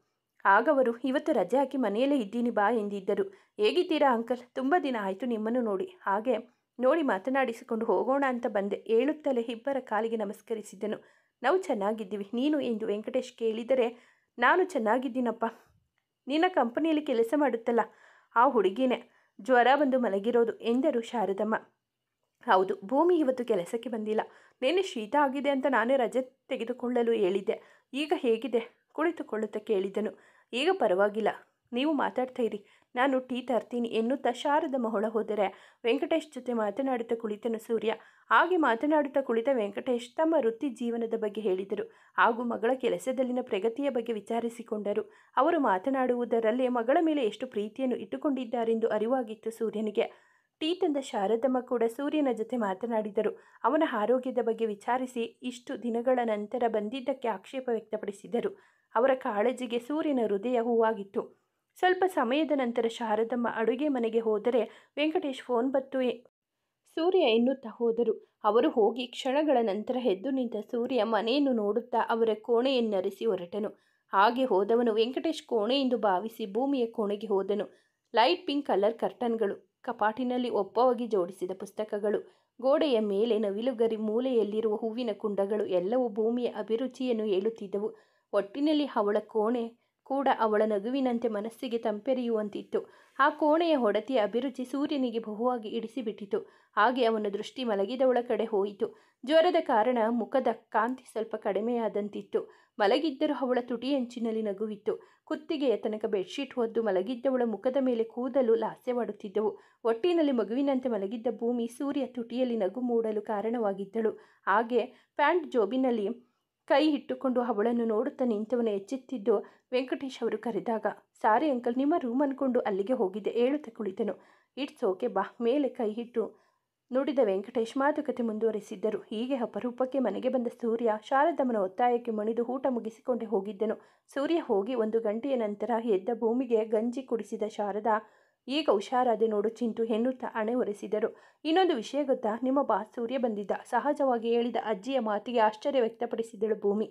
ಆಗವರು, ಇವತ್ತು ರಜೆ ಹಾಕಿ ಮನೆಯಲ್ಲೇ ಇದ್ದೀನಿ ಬಾ ಎಂದಿದ್ದರು. ಹೇಗಿದ್ದೀರಾ ಅಂಕಲ್? ತುಂಬ ದಿನ ಆಯಿತು ನಿಮ್ಮನ್ನು ನೋಡಿ, ಹಾಗೆ ನೋಡಿ ಮಾತನಾಡಿಸಿಕೊಂಡು ಹೋಗೋಣ ಅಂತ ಬಂದೆ ಹೇಳುತ್ತಲೇ ಇಬ್ಬರ ಕಾಲಿಗೆ ನಮಸ್ಕರಿಸಿದ್ದನು. ನಾವು ಚೆನ್ನಾಗಿದ್ದೀವಿ, ನೀನು ಎಂದು ವೆಂಕಟೇಶ್ ಕೇಳಿದರೆ, ನಾನು ಚೆನ್ನಾಗಿದ್ದೀನಪ್ಪ. ನಿನ್ನ ಕಂಪನಿಯಲ್ಲಿ ಕೆಲಸ ಮಾಡುತ್ತಲ್ಲ ಆ ಹುಡುಗಿನೇ ಜ್ವರ ಬಂದು ಮಲಗಿರೋದು ಎಂದರು ಶಾರದಮ್ಮ. ಹೌದು, ಭೂಮಿ ಇವತ್ತು ಕೆಲಸಕ್ಕೆ ಬಂದಿಲ್ಲ. ನೆನ್ನೆ ಶೀತ ಆಗಿದೆ ಅಂತ ನಾನೇ ರಜೆ ತೆಗೆದುಕೊಳ್ಳಲು ಹೇಳಿದ್ದೆ. ಈಗ ಹೇಗಿದೆ ಕುಳಿತುಕೊಳ್ಳುತ್ತಾ ಕೇಳಿದನು. ಈಗ ಪರವಾಗಿಲ್ಲ, ನೀವು ಮಾತಾಡ್ತಾ ಇರಿ, ನಾನು ಟೀ ತರ್ತೀನಿ ಎನ್ನುತ್ತಾ ಶಾರದಮ್ಮ ಹೊಳ ಹೋದರೆ ವೆಂಕಟೇಶ್ ಜೊತೆ ಮಾತನಾಡುತ್ತಾ ಕುಳಿತನು ಸೂರ್ಯ. ಹಾಗೆ ಮಾತನಾಡುತ್ತಾ ಕುಳಿತ ವೆಂಕಟೇಶ್ ತಮ್ಮ ವೃತ್ತಿ ಜೀವನದ ಬಗ್ಗೆ ಹೇಳಿದರು. ಹಾಗೂ ಮಗಳ ಕೆಲಸದಲ್ಲಿನ ಪ್ರಗತಿಯ ಬಗ್ಗೆ ವಿಚಾರಿಸಿಕೊಂಡರು. ಅವರು ಮಾತನಾಡುವುದರಲ್ಲೇ ಮಗಳ ಮೇಲೆ ಎಷ್ಟು ಪ್ರೀತಿಯನ್ನು ಇಟ್ಟುಕೊಂಡಿದ್ದಾರೆಂದು ಅರಿವಾಗಿತ್ತು ಸೂರ್ಯನಿಗೆ. ಟೀ ತಂದ ಶಾರದಮ್ಮ ಕೂಡ ಸೂರ್ಯನ ಜೊತೆ ಮಾತನಾಡಿದರು. ಅವನ ಆರೋಗ್ಯದ ಬಗ್ಗೆ ವಿಚಾರಿಸಿ ಇಷ್ಟು ದಿನಗಳ ನಂತರ ಬಂದಿದ್ದಕ್ಕೆ ಆಕ್ಷೇಪ ವ್ಯಕ್ತಪಡಿಸಿದರು. ಅವರ ಕಾಳಜಿಗೆ ಸೂರ್ಯನ ಹೃದಯ ಹೂವಾಗಿತ್ತು. ಸ್ವಲ್ಪ ಸಮಯದ ನಂತರ ಶಾರದಮ್ಮ ಅಡುಗೆ ಮನೆಗೆ ಹೋದರೆ ವೆಂಕಟೇಶ್ ಫೋನ್ ಬತ್ತು ಸೂರ್ಯ ಎನ್ನುತ್ತಾ ಹೋದರು. ಅವರು ಹೋಗಿ ಕ್ಷಣಗಳ ನಂತರ ಎದ್ದು ನಿಂತ ಸೂರ್ಯ ಮನೆಯನ್ನು ನೋಡುತ್ತಾ ಅವರ ಕೋಣೆಯನ್ನರಿಸಿ ಹೊರಟನು. ಹಾಗೆ ಹೋದವನು ವೆಂಕಟೇಶ್ ಕೋಣೆ ಎಂದು ಭಾವಿಸಿ ಭೂಮಿಯ ಕೋಣೆಗೆ ಹೋದನು. ಲೈಟ್ ಪಿಂಕ್ ಕಲರ್ ಕರ್ಟನ್ಗಳು, ಕಪಾಟಿನಲ್ಲಿ ಒಪ್ಪವಾಗಿ ಜೋಡಿಸಿದ ಪುಸ್ತಕಗಳು, ಗೋಡೆಯ ಮೇಲೆ ನವಿಲುಗರಿ ಮೂಲೆಯಲ್ಲಿರುವ ಹೂವಿನ ಕುಂಡಗಳು ಎಲ್ಲವೂ ಭೂಮಿಯ ಅಭಿರುಚಿಯನ್ನು ಹೇಳುತ್ತಿದ್ದವು. ಒಟ್ಟಿನಲ್ಲಿ ಅವಳ ಕೋಣೆ ಕೂಡ ಅವಳ ನಗುವಿನಂತೆ ಮನಸ್ಸಿಗೆ ತಂಪೆರೆಯುವಂತಿತ್ತು. ಆ ಕೋಣೆಯ ಹೊಡತಿಯ ಅಭಿರುಚಿ ಸೂರ್ಯನಿಗೆ ಬಹುವಾಗಿ ಇಡಿಸಿಬಿಟ್ಟಿತು. ಹಾಗೆ ಅವನ ದೃಷ್ಟಿ ಮಲಗಿದವಳ ಕಡೆ ಹೋಯಿತು. ಜ್ವರದ ಕಾರಣ ಮುಖದ ಕಾಂತಿ ಸ್ವಲ್ಪ ಕಡಿಮೆಯಾದಂತಿತ್ತು. ಮಲಗಿದ್ದರೂ ಅವಳ ತುಟಿಯಂಚಿನಲ್ಲಿ ನಗುವಿತ್ತು. ಕುತ್ತಿಗೆಯ ತನಕ ಬೆಡ್ಶೀಟ್ ಹೊದ್ದು ಮಲಗಿದ್ದವಳ ಮುಖದ ಮೇಲೆ ಕೂದಲು ಲಾಸ್ಯವಾಡುತ್ತಿದ್ದವು. ಒಟ್ಟಿನಲ್ಲಿ ಮಗುವಿನಂತೆ ಮಲಗಿದ್ದ ಭೂಮಿ ಸೂರ್ಯ ತುಟಿಯಲ್ಲಿ ನಗು ಮೂಡಲು ಕಾರಣವಾಗಿದ್ದಳು. ಹಾಗೆ ಪ್ಯಾಂಟ್ ಜೋಬಿನಲ್ಲಿ ಕೈ ಇಟ್ಟುಕೊಂಡು ಅವಳನ್ನು ನೋಡುತ್ತಾ ನಿಂತವನು ಎಚ್ಚೆತ್ತಿದ್ದು ವೆಂಕಟೇಶ್ ಅವರು ಕರೆದಾಗ. ಸಾರಿ ಅಂಕಲ್, ನಿಮ್ಮ ರೂಮ್ ಅಂದ್ಕೊಂಡು ಅಲ್ಲಿಗೆ ಹೋಗಿದ್ದೆ, ಹೇಳುತ್ತಾ ಕುಳಿತನು. ಇಟ್ಸ್ ಓಕೆ ಬಾ, ಮೇಲೆ ಕೈ ಇಟ್ಟು ನುಡಿದ ವೆಂಕಟೇಶ್ ಮಾತುಕತೆ ಮುಂದುವರೆಸಿದ್ದರು. ಹೀಗೆ ಅಪರೂಪಕ್ಕೆ ಮನೆಗೆ ಬಂದ ಸೂರ್ಯ ಶಾರದಮ್ಮನ ಒತ್ತಾಯಕ್ಕೆ ಮಣಿದು ಊಟ ಮುಗಿಸಿಕೊಂಡೇ ಹೋಗಿದ್ದನು. ಸೂರ್ಯ ಹೋಗಿ 1 ಗಂಟೆಯ ನಂತರ ಎದ್ದ ಭೂಮಿಗೆ ಗಂಜಿ ಕುಡಿಸಿದ ಶಾರದಾ, ಈಗ ಹುಷಾರಾದೆ ನೋಡು ಚಿಂಟು ಎನ್ನುತ್ತಾ ಹಣೆ ಒರೆಸಿದರು. ಇನ್ನೊಂದು ವಿಷಯ ಗೊತ್ತಾ, ನಿಮ್ಮ ಬಾಸ್ ಸೂರ್ಯ ಬಂದಿದ್ದ, ಸಹಜವಾಗಿ ಹೇಳಿದ ಅಜ್ಜಿಯ ಮಾತಿಗೆ ಆಶ್ಚರ್ಯ ವ್ಯಕ್ತಪಡಿಸಿದಳು ಭೂಮಿ.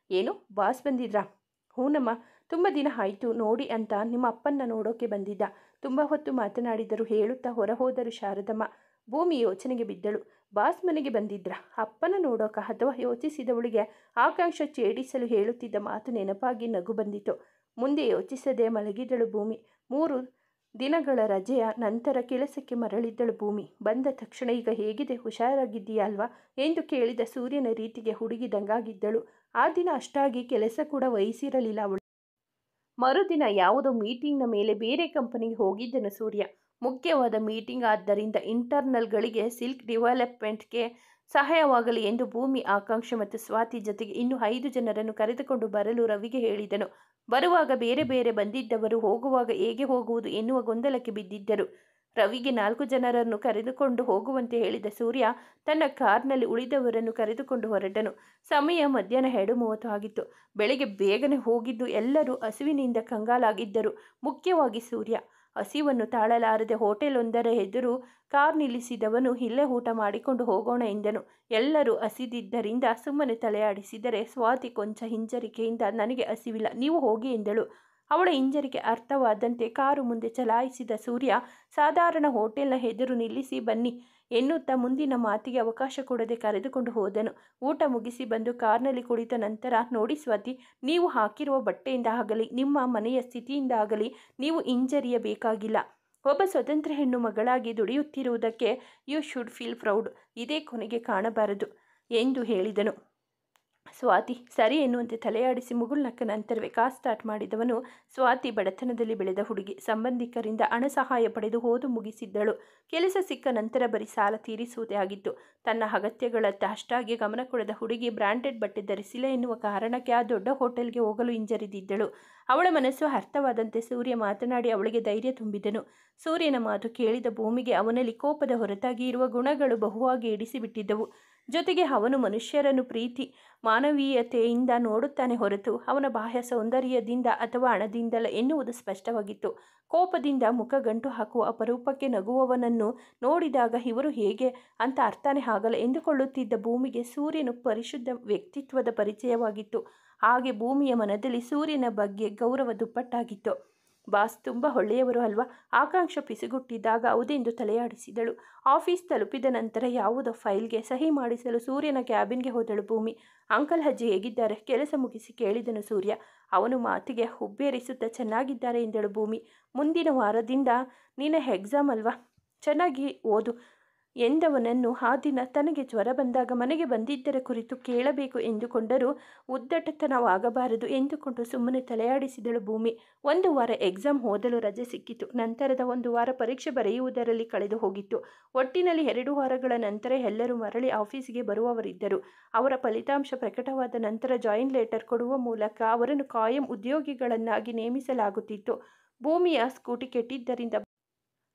ಏನು, ಬಾಸ್ ಬಂದಿದ್ರಾ? ಹೂನಮ್ಮ, ತುಂಬ ದಿನ ಆಯಿತು ನೋಡಿ ಅಂತ ನಿಮ್ಮ ಅಪ್ಪನ್ನ ನೋಡೋಕೆ ಬಂದಿದ್ದ. ತುಂಬ ಹೊತ್ತು ಮಾತನಾಡಿದರು ಹೇಳುತ್ತಾ ಹೊರಹೋದರು ಶಾರದಮ್ಮ. ಭೂಮಿ ಯೋಚನೆಗೆ ಬಿದ್ದಳು. ಬಾಸ್ ಮನೆಗೆ ಬಂದಿದ್ರಾ? ಅಪ್ಪನ ನೋಡೋಕ? ಅಥವಾ ಯೋಚಿಸಿದವಳಿಗೆ ಆಕಾಂಕ್ಷ ಛೇಡಿಸಲು ಹೇಳುತ್ತಿದ್ದ ಮಾತು ನೆನಪಾಗಿ ನಗು ಬಂದಿತು. ಮುಂದೆ ಯೋಚಿಸದೆ ಮಲಗಿದಳು ಭೂಮಿ. 3 ದಿನಗಳ ರಜೆಯ ನಂತರ ಕೆಲಸಕ್ಕೆ ಮರಳಿದ್ದಳು ಭೂಮಿ. ಬಂದ ತಕ್ಷಣ ಈಗ ಹೇಗಿದೆ, ಹುಷಾರಾಗಿದ್ದೀಯಾ ಅಲ್ವಾ ಎಂದು ಕೇಳಿದ ಸೂರ್ಯನ ರೀತಿಗೆ ಹುಡುಗಿದಂಗಾಗಿದ್ದಳು. ಆ ದಿನ ಅಷ್ಟಾಗಿ ಕೆಲಸ ಕೂಡ ವಹಿಸಿರಲಿಲ್ಲ ಅವಳು. ಮರುದಿನ ಯಾವುದೋ ಮೀಟಿಂಗ್ನ ಮೇಲೆ ಬೇರೆ ಕಂಪನಿಗೆ ಹೋಗಿದ್ದನು ಸೂರ್ಯ. ಮುಖ್ಯವಾದ ಮೀಟಿಂಗ್ ಆದ್ದರಿಂದ ಇಂಟರ್ನಲ್ಗಳಿಗೆ ಸಿಲ್ಕ್ ಡೆವಲಪ್ಮೆಂಟ್ಗೆ ಸಹಾಯವಾಗಲಿ ಎಂದು ಭೂಮಿ, ಆಕಾಂಕ್ಷ ಮತ್ತು ಸ್ವಾತಿ ಜೊತೆಗೆ ಇನ್ನೂ 5 ಜನರನ್ನು ಕರೆದುಕೊಂಡು ಬರಲು ರವಿಗೆ ಹೇಳಿದನು. ಬರುವಾಗ ಬೇರೆ ಬೇರೆ ಬಂದಿದ್ದವರು ಹೋಗುವಾಗ ಹೇಗೆ ಹೋಗುವುದು ಎನ್ನುವ ಗೊಂದಲಕ್ಕೆ ಬಿದ್ದಿದ್ದರು. ರವಿಗೆ 4 ಜನರನ್ನು ಕರೆದುಕೊಂಡು ಹೋಗುವಂತೆ ಹೇಳಿದ ಸೂರ್ಯ ತನ್ನ ಕಾರ್ನಲ್ಲಿ ಉಳಿದವರನ್ನು ಕರೆದುಕೊಂಡು ಹೊರಟನು. ಸಮಯ ಮಧ್ಯಾಹ್ನ 2:30 ಆಗಿತ್ತು. ಬೆಳಗ್ಗೆ ಬೇಗನೆ ಹೋಗಿದ್ದು ಎಲ್ಲರೂ ಹಸಿವಿನಿಂದ ಕಂಗಾಲಾಗಿದ್ದರು. ಮುಖ್ಯವಾಗಿ ಸೂರ್ಯ. ಹಸಿವನ್ನು ತಾಳಲಾರದೆ ಹೋಟೆಲೊಂದರ ಎದುರು ಕಾರ್ ನಿಲ್ಲಿಸಿದವನು ಇಲ್ಲೇ ಊಟ ಮಾಡಿಕೊಂಡು ಹೋಗೋಣ ಎಂದನು. ಎಲ್ಲರೂ ಹಸಿದಿದ್ದರಿಂದ ಸುಮ್ಮನೆ ತಲೆಯಾಡಿಸಿದರೆ ಸ್ವಾತಿ ಕೊಂಚ ಹಿಂಜರಿಕೆಯಿಂದ ನನಗೆ ಹಸಿವಿಲ್ಲ, ನೀವು ಹೋಗಿ ಎಂದಳು. ಅವಳ ಹಿಂಜರಿಕೆ ಅರ್ಥವಾದಂತೆ ಕಾರು ಮುಂದೆ ಚಲಾಯಿಸಿದ ಸೂರ್ಯ ಸಾಧಾರಣ ಹೋಟೆಲ್ನ ಎದುರು ನಿಲ್ಲಿಸಿ ಬನ್ನಿ ಎನ್ನುತ್ತಾ ಮುಂದಿನ ಮಾತಿಗೆ ಅವಕಾಶ ಕೊಡದೆ ಕರೆದುಕೊಂಡು ಹೋದನು. ಊಟ ಮುಗಿಸಿ ಬಂದು ಕಾರ್ನಲ್ಲಿ ಕುಳಿತ ನಂತರ, ನೋಡಿ ಸ್ವಾತಿ, ನೀವು ಹಾಕಿರುವ ಬಟ್ಟೆಯಿಂದ ಆಗಲಿ ನಿಮ್ಮ ಮನೆಯ ಸ್ಥಿತಿಯಿಂದ ಆಗಲಿ ನೀವು ಹಿಂಜರಿಯಬೇಕಾಗಿಲ್ಲ. ಒಬ್ಬ ಸ್ವತಂತ್ರ ಹೆಣ್ಣು ಮಗಳಾಗಿ ದುಡಿಯುತ್ತಿರುವುದಕ್ಕೆ ಯು ಶುಡ್ ಫೀಲ್ ಪ್ರೌಡ್. ಇದೇ ಕೊನೆಗೆ ಕಾಣಬಾರದು ಎಂದು ಹೇಳಿದನು. ಸ್ವಾತಿ ಸರಿ ಎನ್ನುವಂತೆ ತಲೆಯಾಡಿಸಿ ಮುಗುಳ್ನಕ್ಕ ನಂತರವೇ ಕಾರ್ ಸ್ಟಾರ್ಟ್ ಮಾಡಿದವನು. ಸ್ವಾತಿ ಬಡತನದಲ್ಲಿ ಬೆಳೆದ ಹುಡುಗಿ. ಸಂಬಂಧಿಕರಿಂದ ಹಣ ಸಹಾಯ ಪಡೆದು ಓದು ಮುಗಿಸಿದ್ದಳು. ಕೆಲಸ ಸಿಕ್ಕ ನಂತರ ಬರೀ ಸಾಲ ತೀರಿಸುವುದೇ ಆಗಿತ್ತು. ತನ್ನ ಅಗತ್ಯಗಳತ್ತ ಅಷ್ಟಾಗಿ ಗಮನ ಕೊಡದ ಹುಡುಗಿ ಬ್ರ್ಯಾಂಡೆಡ್ ಬಟ್ಟೆ ಧರಿಸಿಲ್ಲ ಎನ್ನುವ ಕಾರಣಕ್ಕೆ ಆ ದೊಡ್ಡ ಹೋಟೆಲ್ಗೆ ಹೋಗಲು ಹಿಂಜರಿದಿದ್ದಳು. ಅವಳ ಮನಸ್ಸು ಅರ್ಥವಾದಂತೆ ಸೂರ್ಯ ಮಾತನಾಡಿ ಅವಳಿಗೆ ಧೈರ್ಯ ತುಂಬಿದನು. ಸೂರ್ಯನ ಮಾತು ಕೇಳಿದ ಭೂಮಿಗೆ ಅವನಲ್ಲಿ ಕೋಪದ ಹೊರತಾಗಿ ಇರುವ ಗುಣಗಳು ಬಹುವಾಗಿ ಇಡಿಸಿಬಿಟ್ಟಿದ್ದವು. ಜೊತೆಗೆ ಅವನು ಮನುಷ್ಯರನ್ನು ಪ್ರೀತಿ ಮಾನವೀಯತೆಯಿಂದ ನೋಡುತ್ತಾನೆ ಹೊರತು ಅವನ ಬಾಹ್ಯ ಸೌಂದರ್ಯದಿಂದ ಅಥವಾ ಹಣದಿಂದಲ್ಲ ಎನ್ನುವುದು ಸ್ಪಷ್ಟವಾಗಿತ್ತು. ಕೋಪದಿಂದ ಮುಖ ಗಂಟು ಹಾಕುವ ಅಪರೂಪಕ್ಕೆ ನಗುವವನನ್ನು ನೋಡಿದಾಗ ಇವರು ಹೇಗೆ ಅಂತ ಅರ್ಥನೇ ಆಗಲ್ಲ ಎಂದುಕೊಳ್ಳುತ್ತಿದ್ದ ಭೂಮಿಗೆ ಸೂರ್ಯನು ಪರಿಶುದ್ಧ ವ್ಯಕ್ತಿತ್ವದ ಪರಿಚಯವಾಗಿತ್ತು. ಹಾಗೆ ಭೂಮಿಯ ಮನದಲ್ಲಿ ಸೂರ್ಯನ ಬಗ್ಗೆ ಗೌರವ ದುಪ್ಪಟ್ಟಾಗಿತ್ತು. ಬಾಸ್ ತುಂಬ ಒಳ್ಳೆಯವರು ಅಲ್ವಾ? ಆಕಾಂಕ್ಷ ಪಿಸುಗುಟ್ಟಿದ್ದಾಗ ಹೌದೆಂದು ತಲೆಯಾಡಿಸಿದಳು. ಆಫೀಸ್ ತಲುಪಿದ ನಂತರ ಯಾವುದೋ ಫೈಲ್ಗೆ ಸಹಿ ಮಾಡಿಸಲು ಸೂರ್ಯನ ಕ್ಯಾಬಿನ್ಗೆ ಹೋದಳು ಭೂಮಿ. ಅಂಕಲ್ ಅಜ್ಜಿ ಹೇಗಿದ್ದಾರೆ? ಕೆಲಸ ಮುಗಿಸಿ ಕೇಳಿದನು ಸೂರ್ಯ. ಅವನು ಮಾತಿಗೆ ಹುಬ್ಬೇರಿಸುತ್ತಾ ಚೆನ್ನಾಗಿದ್ದಾರೆ ಎಂದಳು ಭೂಮಿ. ಮುಂದಿನ ವಾರದಿಂದ ನಿನ್ನ ಎಕ್ಸಾಮ್ ಅಲ್ವಾ, ಚೆನ್ನಾಗಿ ಓದು ಎಂದವನನ್ನು ಆ ದಿನ ತನಗೆ ಜ್ವರ ಬಂದಾಗ ಮನೆಗೆ ಬಂದಿದ್ದರ ಕುರಿತು ಕೇಳಬೇಕು ಎಂದುಕೊಂಡರೂ ಉದ್ದಟತನವಾಗಬಾರದು ಎಂದುಕೊಂಡು ಸುಮ್ಮನೆ ತಲೆಯಾಡಿಸಿದಳು ಭೂಮಿ. 1 ವಾರ ಎಕ್ಸಾಮ್ ಓದಲು ರಜೆ ಸಿಕ್ಕಿತು. ನಂತರದ 1 ವಾರ ಪರೀಕ್ಷೆ ಬರೆಯುವುದರಲ್ಲಿ ಕಳೆದು ಹೋಗಿತ್ತು. ಒಟ್ಟಿನಲ್ಲಿ 2 ವಾರಗಳ ನಂತರ ಎಲ್ಲರೂ ಮರಳಿ ಆಫೀಸಿಗೆ ಬರುವವರಿದ್ದರು. ಅವರ ಫಲಿತಾಂಶ ಪ್ರಕಟವಾದ ನಂತರ ಜಾಯಿನ್ ಲೆಟರ್ ಕೊಡುವ ಮೂಲಕ ಅವರನ್ನು ಕಾಯಂ ಉದ್ಯೋಗಿಗಳನ್ನಾಗಿ ನೇಮಿಸಲಾಗುತ್ತಿತ್ತು. ಭೂಮಿಯ ಸ್ಕೂಟಿ ಕೆಟ್ಟಿದ್ದರಿಂದ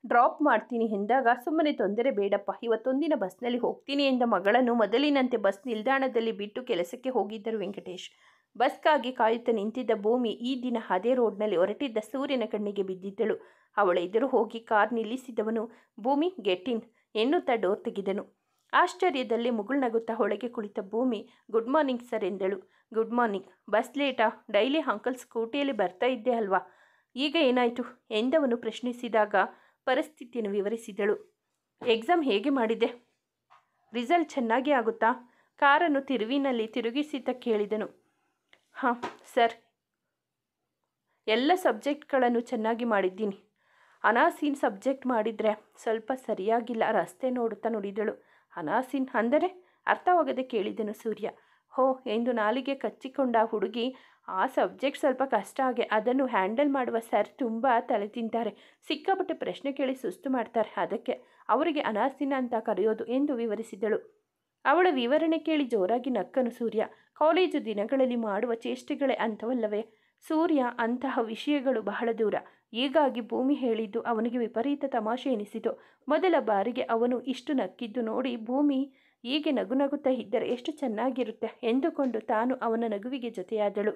ಡ್ರಾಪ್ ಮಾಡ್ತೀನಿ ಎಂದಾಗ ಸುಮ್ಮನೆ ತೊಂದರೆ ಬೇಡಪ್ಪ, ಇವತ್ತೊಂದಿನ ಬಸ್ನಲ್ಲಿ ಹೋಗ್ತೀನಿ ಎಂದ ಮಗಳನ್ನು ಮೊದಲಿನಂತೆ ಬಸ್ ನಿಲ್ದಾಣದಲ್ಲಿ ಬಿಟ್ಟು ಕೆಲಸಕ್ಕೆ ಹೋಗಿದ್ದರು ವೆಂಕಟೇಶ್. ಬಸ್ಗಾಗಿ ಕಾಯುತ್ತಾ ನಿಂತಿದ್ದ ಭೂಮಿ ಈ ದಿನ ಅದೇ ರೋಡ್ನಲ್ಲಿ ಹೊರಟಿದ್ದ ಸೂರ್ಯನ ಕಣ್ಣಿಗೆ ಬಿದ್ದಿದ್ದಳು. ಅವಳ ಎದುರು ಹೋಗಿ ಕಾರ್ ನಿಲ್ಲಿಸಿದವನು ಭೂಮಿ ಗೆಟ್ ಇನ್ ಎನ್ನುತ್ತಾ ಡೋರ್ ತೆಗೆದನು. ಆಶ್ಚರ್ಯದಲ್ಲೇ ಮುಗುಳ್ನಗುತ್ತಾ ಒಳಗೆ ಕುಳಿತ ಭೂಮಿ ಗುಡ್ ಮಾರ್ನಿಂಗ್ ಸರ್ ಎಂದಳು. Good morning. ಬಸ್ ಲೇಟಾ? ಡೈಲಿ ಅಂಕಲ್ ಸ್ಕೂಟಿಯಲ್ಲಿ ಬರ್ತಾ ಇದ್ದೆ ಅಲ್ವಾ, ಈಗ ಏನಾಯಿತು ಎಂದವನು ಪ್ರಶ್ನಿಸಿದಾಗ ಪರಿಸ್ಥಿತಿಯನ್ನು ವಿವರಿಸಿದಳು. ಎಕ್ಸಾಮ್ ಹೇಗೆ ಮಾಡಿದೆ? ರಿಸಲ್ಟ್ ಚೆನ್ನಾಗಿ ಆಗುತ್ತಾ? ಕಾರನ್ನು ತಿರುವಿನಲ್ಲಿ ತಿರುಗಿಸುತ್ತಾ ಕೇಳಿದನು. ಹಾಂ ಸರ್, ಎಲ್ಲ ಸಬ್ಜೆಕ್ಟ್ಗಳನ್ನು ಚೆನ್ನಾಗಿ ಮಾಡಿದ್ದೀನಿ. ಅನಾಸೀನ್ ಸಬ್ಜೆಕ್ಟ್ ಮಾಡಿದರೆ ಸ್ವಲ್ಪ ಸರಿಯಾಗಿಲ್ಲ, ರಸ್ತೆ ನೋಡುತ್ತಾ ನುಡಿದಳು. ಅನಾಸೀನ್ ಅಂದರೆ? ಅರ್ಥವಾಗದೆ ಕೇಳಿದನು ಸೂರ್ಯ. ಹೋ ಎಂದು ನಾಲಿಗೆ ಕಚ್ಚಿಕೊಂಡ ಹುಡುಗಿ, ಆ ಸಬ್ಜೆಕ್ಟ್ ಸ್ವಲ್ಪ ಕಷ್ಟ ಆಗಿ ಅದನ್ನು ಹ್ಯಾಂಡಲ್ ಮಾಡುವ ಸರ್ ತುಂಬ ತಲೆ ತಿಂತಾರೆ, ಸಿಕ್ಕಾಪಟ್ಟೆ ಪ್ರಶ್ನೆ ಕೇಳಿ ಸುಸ್ತು ಮಾಡ್ತಾರೆ, ಅದಕ್ಕೆ ಅವರಿಗೆ ಅನಾಸೀನ ಅಂತ ಕರೆಯೋದು ಎಂದು ವಿವರಿಸಿದಳು. ಅವಳ ವಿವರಣೆ ಕೇಳಿ ಜೋರಾಗಿ ನಕ್ಕನು ಸೂರ್ಯ. ಕಾಲೇಜು ದಿನಗಳಲ್ಲಿ ಮಾಡುವ ಚೇಷ್ಟೆಗಳೇ ಅಂಥವಲ್ಲವೇ? ಸೂರ್ಯ ಅಂತಹ ವಿಷಯಗಳು ಬಹಳ ದೂರ. ಹೀಗಾಗಿ ಭೂಮಿ ಹೇಳಿದ್ದು ಅವನಿಗೆ ವಿಪರೀತ ತಮಾಷೆ ಎನಿಸಿತು. ಮೊದಲ ಬಾರಿಗೆ ಅವನು ಇಷ್ಟು ನಕ್ಕಿದ್ದು ನೋಡಿ ಭೂಮಿ ಹೀಗೆ ನಗುತ್ತಾ ಇದ್ದರೆ ಎಷ್ಟು ಚೆನ್ನಾಗಿರುತ್ತೆ ಎಂದುಕೊಂಡು ತಾನು ಅವನ ನಗುವಿಗೆ ಜೊತೆಯಾದಳು.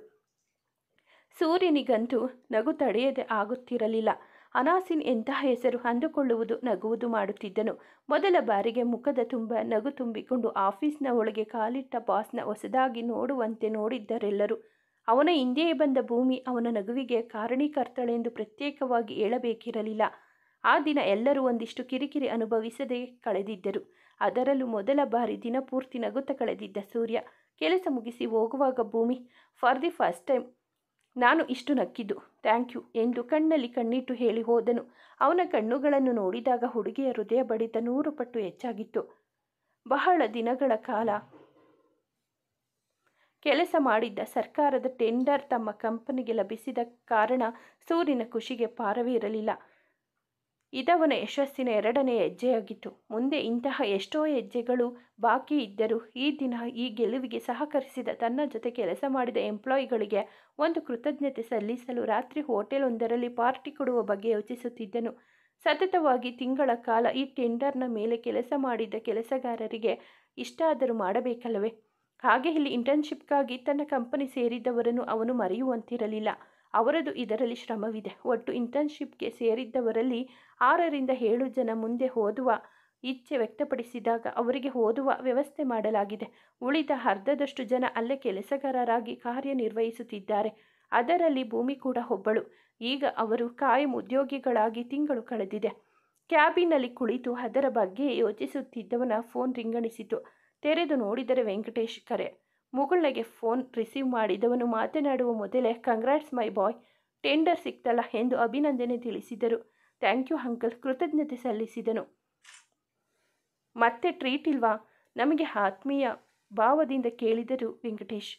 ಸೂರ್ಯನಿಗಂತೂ ನಗು ತಡೆಯದೆ ಆಗುತ್ತಿರಲಿಲ್ಲ. ಅನಾಸಿನ್ ಎಂತಹ ಹೆಸರು ಅಂದುಕೊಳ್ಳುವುದು ನಗುವುದು ಮಾಡುತ್ತಿದ್ದನು. ಮೊದಲ ಬಾರಿಗೆ ಮುಖದ ತುಂಬ ನಗು ತುಂಬಿಕೊಂಡು ಆಫೀಸ್ನ ಒಳಗೆ ಕಾಲಿಟ್ಟ ಬಾಸ್ನ ಹೊಸದಾಗಿ ನೋಡುವಂತೆ ನೋಡಿದ್ದರೆಲ್ಲರೂ. ಅವನ ಹಿಂದೆಯೇ ಬಂದ ಭೂಮಿ ಅವನ ನಗುವಿಗೆ ಕಾರಣೀಕರ್ತಳೆಂದು ಪ್ರತ್ಯೇಕವಾಗಿ ಹೇಳಬೇಕಿರಲಿಲ್ಲ. ಆ ದಿನ ಎಲ್ಲರೂ ಒಂದಿಷ್ಟು ಕಿರಿಕಿರಿ ಅನುಭವಿಸದೆ ಕಳೆದಿದ್ದರು. ಅದರಲ್ಲೂ ಮೊದಲ ಬಾರಿ ದಿನಪೂರ್ತಿ ನಗುತ್ತಾ ಕಳೆದಿದ್ದ ಸೂರ್ಯ ಕೆಲಸ ಮುಗಿಸಿ ಹೋಗುವಾಗ ಭೂಮಿ, ಫಾರ್ ದಿ ಫಸ್ಟ್ ಟೈಮ್ ನಾನು ಇಷ್ಟು ನಕ್ಕಿದ್ದು, ಥ್ಯಾಂಕ್ ಯು ಎಂದು ಕಣ್ಣಲ್ಲಿ ಕಣ್ಣಿಟ್ಟು ಹೇಳಿ ಹೋದನು. ಅವನ ಕಣ್ಣುಗಳನ್ನು ನೋಡಿದಾಗ ಹುಡುಗಿಯ ಹೃದಯ ಬಡಿತ 100 ಪಟ್ಟು ಹೆಚ್ಚಾಗಿತ್ತು. ಬಹಳ ದಿನಗಳ ಕಾಲ ಕೆಲಸ ಮಾಡಿದ್ದ ಸರ್ಕಾರದ ಟೆಂಡರ್ ತಮ್ಮ ಕಂಪನಿಗೆ ಲಭಿಸಿದ ಕಾರಣ ಸೂರ್ಯನ ಖುಷಿಗೆ ಪಾರವೇ ಇರಲಿಲ್ಲ. ಇದವನ ಯಶಸ್ಸಿನ 2ನೇ ಹೆಜ್ಜೆಯಾಗಿತ್ತು. ಮುಂದೆ ಇಂತಹ ಎಷ್ಟೋ ಹೆಜ್ಜೆಗಳು ಬಾಕಿ ಇದ್ದರೂ ಈ ದಿನ ಈ ಗೆಲುವಿಗೆ ಸಹಕರಿಸಿದ ತನ್ನ ಜೊತೆ ಕೆಲಸ ಮಾಡಿದ ಎಂಪ್ಲಾಯಿಗಳಿಗೆ ಒಂದು ಕೃತಜ್ಞತೆ ಸಲ್ಲಿಸಲು ರಾತ್ರಿ ಹೋಟೆಲ್ ಒಂದರಲ್ಲಿ ಪಾರ್ಟಿ ಕೊಡುವ ಬಗ್ಗೆ ಯೋಚಿಸುತ್ತಿದ್ದನು. ಸತತವಾಗಿ ತಿಂಗಳ ಕಾಲ ಈ ಟೆಂಡರ್ನ ಮೇಲೆ ಕೆಲಸ ಮಾಡಿದ್ದ ಕೆಲಸಗಾರರಿಗೆ ಇಷ್ಟಾದರೂ ಮಾಡಬೇಕಲ್ಲವೇ? ಹಾಗೆ ಇಲ್ಲಿ ಇಂಟರ್ನ್ಶಿಪ್ಗಾಗಿ ತನ್ನ ಕಂಪನಿ ಸೇರಿದ್ದವರನ್ನು ಅವನು ಮರೆಯುವಂತಿರಲಿಲ್ಲ. ಅವರದು ಇದರಲ್ಲಿ ಶ್ರಮವಿದೆ. ಒಟ್ಟು ಇಂಟರ್ನ್ಶಿಪ್ಗೆ ಸೇರಿದ್ದವರಲ್ಲಿ 6ರಿಂದ 7 ಜನ ಮುಂದೆ ಓದುವ ಇಚ್ಛೆ ವ್ಯಕ್ತಪಡಿಸಿದಾಗ ಅವರಿಗೆ ಓದುವ ವ್ಯವಸ್ಥೆ ಮಾಡಲಾಗಿದೆ. ಉಳಿದ ಅರ್ಧದಷ್ಟು ಜನ ಅಲ್ಲೇ ಕೆಲಸಗಾರರಾಗಿ ಕಾರ್ಯನಿರ್ವಹಿಸುತ್ತಿದ್ದಾರೆ. ಅದರಲ್ಲಿ ಭೂಮಿ ಕೂಡ ಒಬ್ಬಳು. ಈಗ ಅವರು ಕಾಯಂ ಉದ್ಯೋಗಿಗಳಾಗಿ ತಿಂಗಳು ಕಳೆದಿದೆ. ಕ್ಯಾಬಿನಲ್ಲಿ ಕುಳಿತು ಅದರ ಬಗ್ಗೆ ಯೋಚಿಸುತ್ತಿದ್ದವನ ಫೋನ್ ರಿಂಗಣಿಸಿತು. ತೆರೆದು ನೋಡಿದರೆ ವೆಂಕಟೇಶ್ ಕರೆ. ಮುಗುಳ್ನಗೆ ಫೋನ್ ರಿಸೀವ್ ಮಾಡಿದವನು ಮಾತನಾಡುವ ಮೊದಲೇ ಕಂಗ್ರಾಟ್ಸ್ ಮೈ ಬಾಯ್, ಟೆಂಡರ್ ಸಿಕ್ತಲ್ಲ ಎಂದು ಅಭಿನಂದನೆ ತಿಳಿಸಿದರು. ಥ್ಯಾಂಕ್ ಯು ಅಂಕಲ್, ಕೃತಜ್ಞತೆ ಸಲ್ಲಿಸಿದನು. ಮತ್ತೆ ಟ್ರೀಟ್ ಇಲ್ವಾ? ನಮಗೆ ಆತ್ಮೀಯ ಭಾವದಿಂದ ಕೇಳಿದರು ವೆಂಕಟೇಶ್.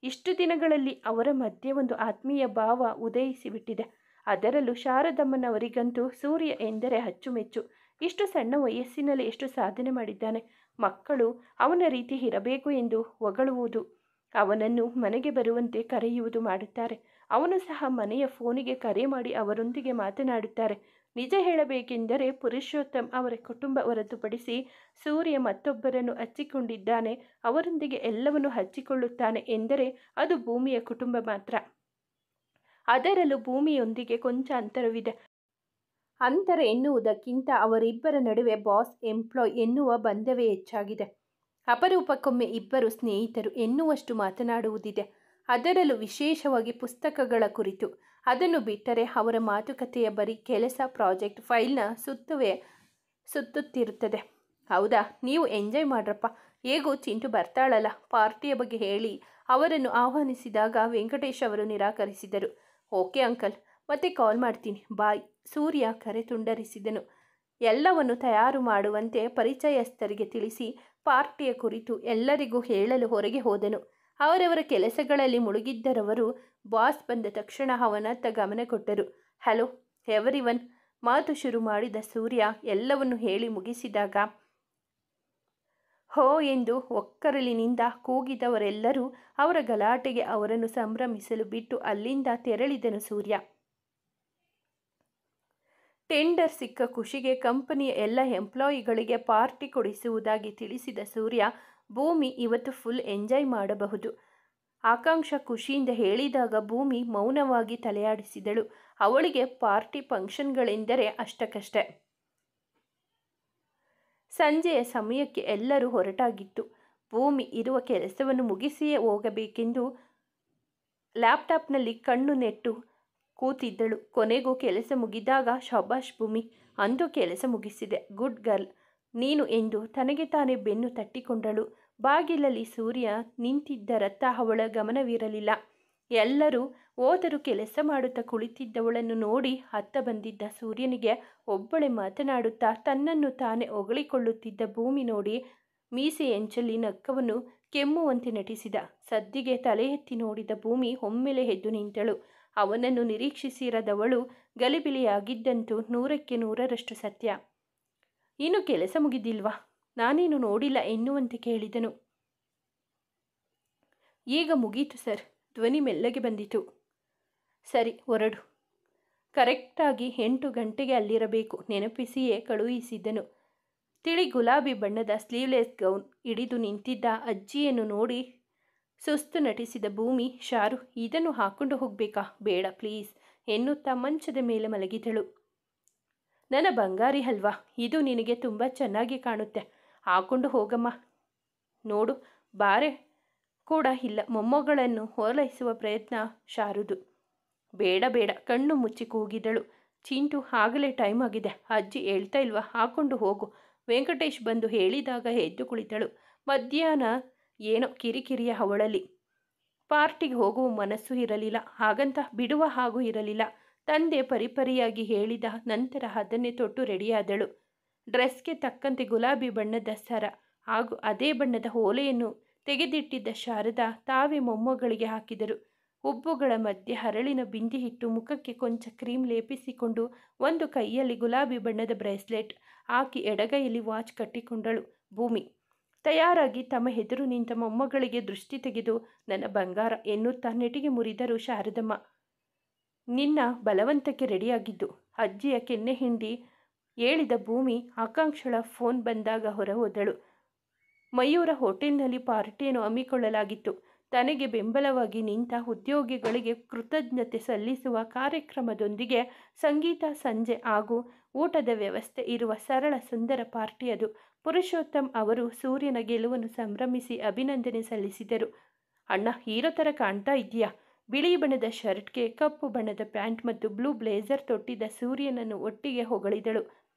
ಇಷ್ಟು ದಿನಗಳಲ್ಲಿ ಅವರ ಮಧ್ಯೆ ಒಂದು ಆತ್ಮೀಯ ಭಾವ ಉದಯಿಸಿಬಿಟ್ಟಿದೆ. ಅದರಲ್ಲೂ ಶಾರದಮ್ಮನವರಿಗಂತೂ ಸೂರ್ಯ ಎಂದರೆ ಅಚ್ಚುಮೆಚ್ಚು. ಇಷ್ಟು ಸಣ್ಣ ವಯಸ್ಸಿನಲ್ಲಿ ಎಷ್ಟು ಸಾಧನೆ ಮಾಡಿದ್ದಾನೆ. ಮಕ್ಕಳು ಅವನ ರೀತಿ ಇರಬೇಕು ಎಂದು ಹೊಗಳುವುದು, ಅವನನ್ನು ಮನೆಗೆ ಬರುವಂತೆ ಕರೆಯುವುದು ಮಾಡುತ್ತಾರೆ. ಅವನು ಸಹ ಮನೆಯ ಫೋನಿಗೆ ಕರೆ ಮಾಡಿ ಅವರೊಂದಿಗೆ ಮಾತನಾಡುತ್ತಾರೆ. ನಿಜ ಹೇಳಬೇಕೆಂದರೆ ಪುರುಷೋತ್ತಮ್ ಅವರ ಕುಟುಂಬ ಹೊರತುಪಡಿಸಿ ಸೂರ್ಯ ಮತ್ತೊಬ್ಬರನ್ನು ಹಚ್ಚಿಕೊಂಡಿದ್ದಾನೆ. ಅವರೊಂದಿಗೆ ಎಲ್ಲವನ್ನು ಹಂಚಿಕೊಳ್ಳುತ್ತಾನೆ ಎಂದರೆ ಅದು ಭೂಮಿಯ ಕುಟುಂಬ ಮಾತ್ರ. ಅದರಲ್ಲೂ ಭೂಮಿಯೊಂದಿಗೆ ಕೊಂಚ ಅಂತರವಿದೆ. ಅಂತರ ಎನ್ನುವುದಕ್ಕಿಂತ ಅವರಿಬ್ಬರ ನಡುವೆ ಬಾಸ್ ಎಂಪ್ಲಾಯ್ ಎನ್ನುವ ಬಂಧವೇ ಹೆಚ್ಚಾಗಿದೆ. ಅಪರೂಪಕ್ಕೊಮ್ಮೆ ಇಬ್ಬರು ಸ್ನೇಹಿತರು ಎನ್ನುವಷ್ಟು ಮಾತನಾಡುವುದಿದೆ. ಅದರಲ್ಲೂ ವಿಶೇಷವಾಗಿ ಪುಸ್ತಕಗಳ ಕುರಿತು. ಅದನ್ನು ಬಿಟ್ಟರೆ ಅವರ ಮಾತುಕತೆಯ ಬರೀ ಕೆಲಸ, ಪ್ರಾಜೆಕ್ಟ್, ಫೈಲ್ನ ಸುತ್ತುವೇ ಸುತ್ತುತ್ತಿರುತ್ತದೆ. ಹೌದಾ, ನೀವು ಎಂಜಾಯ್ ಮಾಡ್ರಪ್ಪ. ಹೇಗೂ ಚಿಂಟು ಬರ್ತಾಳಲ್ಲ, ಪಾರ್ಟಿಯ ಬಗ್ಗೆ ಹೇಳಿ ಅವರನ್ನು ಆಹ್ವಾನಿಸಿದಾಗ ವೆಂಕಟೇಶ್ ಅವರು ನಿರಾಕರಿಸಿದರು. ಓಕೆ ಅಂಕಲ್, ಮತ್ತೆ ಕಾಲ್ ಮಾಡ್ತೀನಿ, ಬಾಯ್. ಸೂರ್ಯ ಕರೆ ತುಂಡರಿಸಿದನು. ಎಲ್ಲವನ್ನು ತಯಾರು ಮಾಡುವಂತೆ ಪರಿಚಯಸ್ಥರಿಗೆ ತಿಳಿಸಿ ಪಾರ್ಟಿಯ ಕುರಿತು ಎಲ್ಲರಿಗೂ ಹೇಳಲು ಹೊರಗೆ ಹೋದನು. ಅವರವರ ಕೆಲಸಗಳಲ್ಲಿ ಮುಳುಗಿದ್ದರವರು ಬಾಸ್ ಬಂದ ತಕ್ಷಣ ಅವನತ್ತ ಗಮನ ಕೊಟ್ಟರು. ಹಲೋ ಎವರಿವನ್, ಮಾತು ಶುರು ಮಾಡಿದ ಸೂರ್ಯ ಎಲ್ಲವನ್ನು ಹೇಳಿ ಮುಗಿಸಿದಾಗ ಹೋ ಎಂದು ಒಕ್ಕರಲಿನಿಂದ ಕೂಗಿದವರೆಲ್ಲರೂ ಅವರ ಗಲಾಟೆಗೆ ಅವರನ್ನು ಸಂಭ್ರಮಿಸಲು ಬಿಟ್ಟು ಅಲ್ಲಿಂದ ತೆರಳಿದನು ಸೂರ್ಯ. ಟೆಂಡರ್ ಸಿಕ್ಕ ಖುಷಿಗೆ ಕಂಪನಿಯ ಎಲ್ಲ ಎಂಪ್ಲಾಯಿಗಳಿಗೆ ಪಾರ್ಟಿ ಕೊಡಿಸುವುದಾಗಿ ತಿಳಿಸಿದ ಸೂರ್ಯ, ಭೂಮಿ ಇವತ್ತು ಫುಲ್ ಎಂಜಾಯ್ ಮಾಡಬಹುದು. ಆಕಾಂಕ್ಷ ಖುಷಿಯಿಂದ ಹೇಳಿದಾಗ ಭೂಮಿ ಮೌನವಾಗಿ ತಲೆಯಾಡಿಸಿದಳು. ಅವಳಿಗೆ ಪಾರ್ಟಿ ಫಂಕ್ಷನ್ಗಳೆಂದರೆ ಅಷ್ಟಕ್ಕಷ್ಟೇ. ಸಂಜೆಯ ಸಮಯಕ್ಕೆ ಎಲ್ಲರೂ ಹೊರಟಾಗಿತ್ತು. ಭೂಮಿ ಇರುವ ಕೆಲಸವನ್ನು ಮುಗಿಸಿಯೇ ಹೋಗಬೇಕೆಂದು ಲ್ಯಾಪ್ಟಾಪ್ನಲ್ಲಿ ಕಣ್ಣು ನೆಟ್ಟು ಕೂತಿದ್ದಳು. ಕೊನೆಗೂ ಕೆಲಸ ಮುಗಿದಾಗ, ಶಬಾಷ್ ಭೂಮಿ, ಅಂದು ಕೆಲಸ ಮುಗಿಸಿದೆ, ಗುಡ್ ಗರ್ಲ್ ನೀನು ಎಂದು ತನಗೆ ತಾನೇ ಬೆನ್ನು ತಟ್ಟಿಕೊಂಡಳು. ಬಾಗಿಲಲ್ಲಿ ಸೂರ್ಯ ನಿಂತಿದ್ದರತ್ತ ಅವಳ ಗಮನವಿರಲಿಲ್ಲ. ಎಲ್ಲರೂ ಹೋದರೂ ಕೆಲಸ ಮಾಡುತ್ತಾ ಕುಳಿತಿದ್ದವಳನ್ನು ನೋಡಿ ಅತ್ತ ಬಂದಿದ್ದ ಸೂರ್ಯನಿಗೆ ಒಬ್ಬಳೆ ಮಾತನಾಡುತ್ತಾ ತನ್ನನ್ನು ತಾನೇ ಹೊಗಳಿಕೊಳ್ಳುತ್ತಿದ್ದ ಭೂಮಿ ನೋಡಿ ಮೀಸೆ ಎಂಚಲ್ಲಿ ನಕ್ಕವನ್ನು ಕೆಮ್ಮುವಂತೆ ನಟಿಸಿದ. ಸದ್ದಿಗೆ ತಲೆ ಎತ್ತಿ ನೋಡಿದ ಭೂಮಿ ಒಮ್ಮೆಲೆ ಎದ್ದು ನಿಂತಳು. ಅವನನ್ನು ನಿರೀಕ್ಷಿಸಿರದವಳು ಗಲಿಬಿಲಿಯಾಗಿದ್ದಂತೂ 100ಕ್ಕೆ 100ರಷ್ಟು ಸತ್ಯ. ಇನ್ನು ಕೆಲಸ ಮುಗಿದಿಲ್ವಾ, ನಾನೇನು ನೋಡಿಲ್ಲ ಎನ್ನುವಂತೆ ಕೇಳಿದನು. ಈಗ ಮುಗೀತು ಸರ್, ಧ್ವನಿ ಮೆಲ್ಲಗೆ ಬಂದಿತು. ಸರಿ ಹೊರಡು, ಕರೆಕ್ಟಾಗಿ 8 ಗಂಟೆಗೆ ಅಲ್ಲಿರಬೇಕು ನೆನಪಿಸಿಯೇ ಕಳುಹಿಸಿದ್ದನು. ತಿಳಿ ಗುಲಾಬಿ ಬಣ್ಣದ ಸ್ಲೀವ್ಲೆಸ್ ಗೌನ್ ಹಿಡಿದು ನಿಂತಿದ್ದ ಅಜ್ಜಿಯನ್ನು ನೋಡಿ ಸುಸ್ತು ನಟಿಸಿದ ಭೂಮಿ, ಶಾರು ಇದನ್ನು ಹಾಕೊಂಡು ಹೋಗಬೇಕಾ, ಬೇಡ ಪ್ಲೀಸ್ ಎನ್ನುತ್ತಾ ಮಂಚದ ಮೇಲೆ ಮಲಗಿದಳು. ನನ್ನ ಬಂಗಾರಿ ಅಲ್ವಾ, ಇದು ನಿನಗೆ ತುಂಬ ಚೆನ್ನಾಗಿ ಕಾಣುತ್ತೆ, ಹಾಕೊಂಡು ಹೋಗಮ್ಮ. ನೋಡು, ಬಾರೆ ಕೂಡ ಇಲ್ಲ. ಮೊಮ್ಮಗಳನ್ನು ಓಲೈಸುವ ಪ್ರಯತ್ನ ಶಾರುದು. ಬೇಡ ಬೇಡ, ಕಣ್ಣು ಮುಚ್ಚಿ ಕೂಗಿದಳು. ಚಿಂಟು, ಆಗಲೇ ಟೈಮ್ ಆಗಿದೆ, ಅಜ್ಜಿ ಹೇಳ್ತಾ ಇಲ್ವಾ, ಹಾಕೊಂಡು ಹೋಗು. ವೆಂಕಟೇಶ್ ಬಂದು ಹೇಳಿದಾಗ ಎದ್ದು ಕುಳಿತಳು. ಮಧ್ಯಾಹ್ನ ಏನೋ ಕಿರಿಕಿರಿಯ ಅವಳಲ್ಲಿ. ಪಾರ್ಟಿಗೆ ಹೋಗುವ ಮನಸ್ಸು ಇರಲಿಲ್ಲ, ಹಾಗಂತ ಬಿಡುವ ಹಾಗೂ ಇರಲಿಲ್ಲ. ತಂದೆ ಪರಿಪರಿಯಾಗಿ ಹೇಳಿದ ನಂತರ ಅದನ್ನೇ ತೊಟ್ಟು ರೆಡಿಯಾದಳು. ಡ್ರೆಸ್ಗೆ ತಕ್ಕಂತೆ ಗುಲಾಬಿ ಬಣ್ಣದ ಸರ ಹಾಗೂ ಅದೇ ಬಣ್ಣದ ಓಲೆಯನ್ನು ತೆಗೆದಿಟ್ಟಿದ್ದ ಶಾರದಾ ತಾವೇ ಮೊಮ್ಮಗಳಿಗೆ ಹಾಕಿದರು. ಹುಬ್ಬುಗಳ ಮಧ್ಯೆ ಹರಳಿನ ಬಿಂದಿ ಇಟ್ಟು ಮುಖಕ್ಕೆ ಕೊಂಚ ಕ್ರೀಮ್ ಲೇಪಿಸಿಕೊಂಡು ಒಂದು ಕೈಯಲ್ಲಿ ಗುಲಾಬಿ ಬಣ್ಣದ ಬ್ರೇಸ್ಲೆಟ್ ಹಾಕಿ ಎಡಗೈಯಲ್ಲಿ ವಾಚ್ ಕಟ್ಟಿಕೊಂಡಳು ಭೂಮಿ. ತಯಾರಾಗಿ ತಮ್ಮ ಎದುರು ನಿಂತ ಮೊಮ್ಮಗಳಿಗೆ ದೃಷ್ಟಿ ತೆಗೆದು, ನನ್ನ ಬಂಗಾರ ಎನ್ನುತ್ತಾ ನೆಟಿಗೆ ಮುರಿದರು ಶಾರದಮ್ಮ. ನಿನ್ನ ಬಲವಂತಕ್ಕೆ ರೆಡಿಯಾಗಿದ್ದು, ಅಜ್ಜಿಯ ಕೆನ್ನೆ ಹಿಂಡಿ ಹೇಳಿದ ಭೂಮಿ. ಆಕಾಂಕ್ಷಳ ಫೋನ್ ಬಂದಾಗ ಹೊರ ಹೋದಳು. ಮಯೂರ ಹೋಟೆಲ್ನಲ್ಲಿ ಪಾರ್ಟಿಯನ್ನು ಹಮ್ಮಿಕೊಳ್ಳಲಾಗಿತ್ತು. ತನಗೆ ಬೆಂಬಲವಾಗಿ ನಿಂತ ಉದ್ಯೋಗಿಗಳಿಗೆ ಕೃತಜ್ಞತೆ ಸಲ್ಲಿಸುವ ಕಾರ್ಯಕ್ರಮದೊಂದಿಗೆ ಸಂಗೀತ, ಸಂಜೆ ಹಾಗೂ ಊಟದ ವ್ಯವಸ್ಥೆ ಇರುವ ಸರಳ ಸುಂದರ ಪಾರ್ಟಿ ಅದು. ಪುರುಷೋತ್ತಮ್ ಅವರು ಸೂರ್ಯನ ಗೆಲುವನ್ನು ಸಂಭ್ರಮಿಸಿ ಅಭಿನಂದನೆ ಸಲ್ಲಿಸಿದರು. ಅಣ್ಣ, ಹೀರೋ ಥರ ಕಾಣ್ತಾ ಇದೆಯಾ. ಬಿಳಿ ಬಣ್ಣದ ಶರ್ಟ್ಗೆ ಕಪ್ಪು ಬಣ್ಣದ ಪ್ಯಾಂಟ್ ಮತ್ತು ಬ್ಲೂ ಬ್ಲೇಸರ್ ತೊಟ್ಟಿದ್ದ ಸೂರ್ಯನನ್ನು ಒಟ್ಟಿಗೆ ಹೊಗಳಿದಳು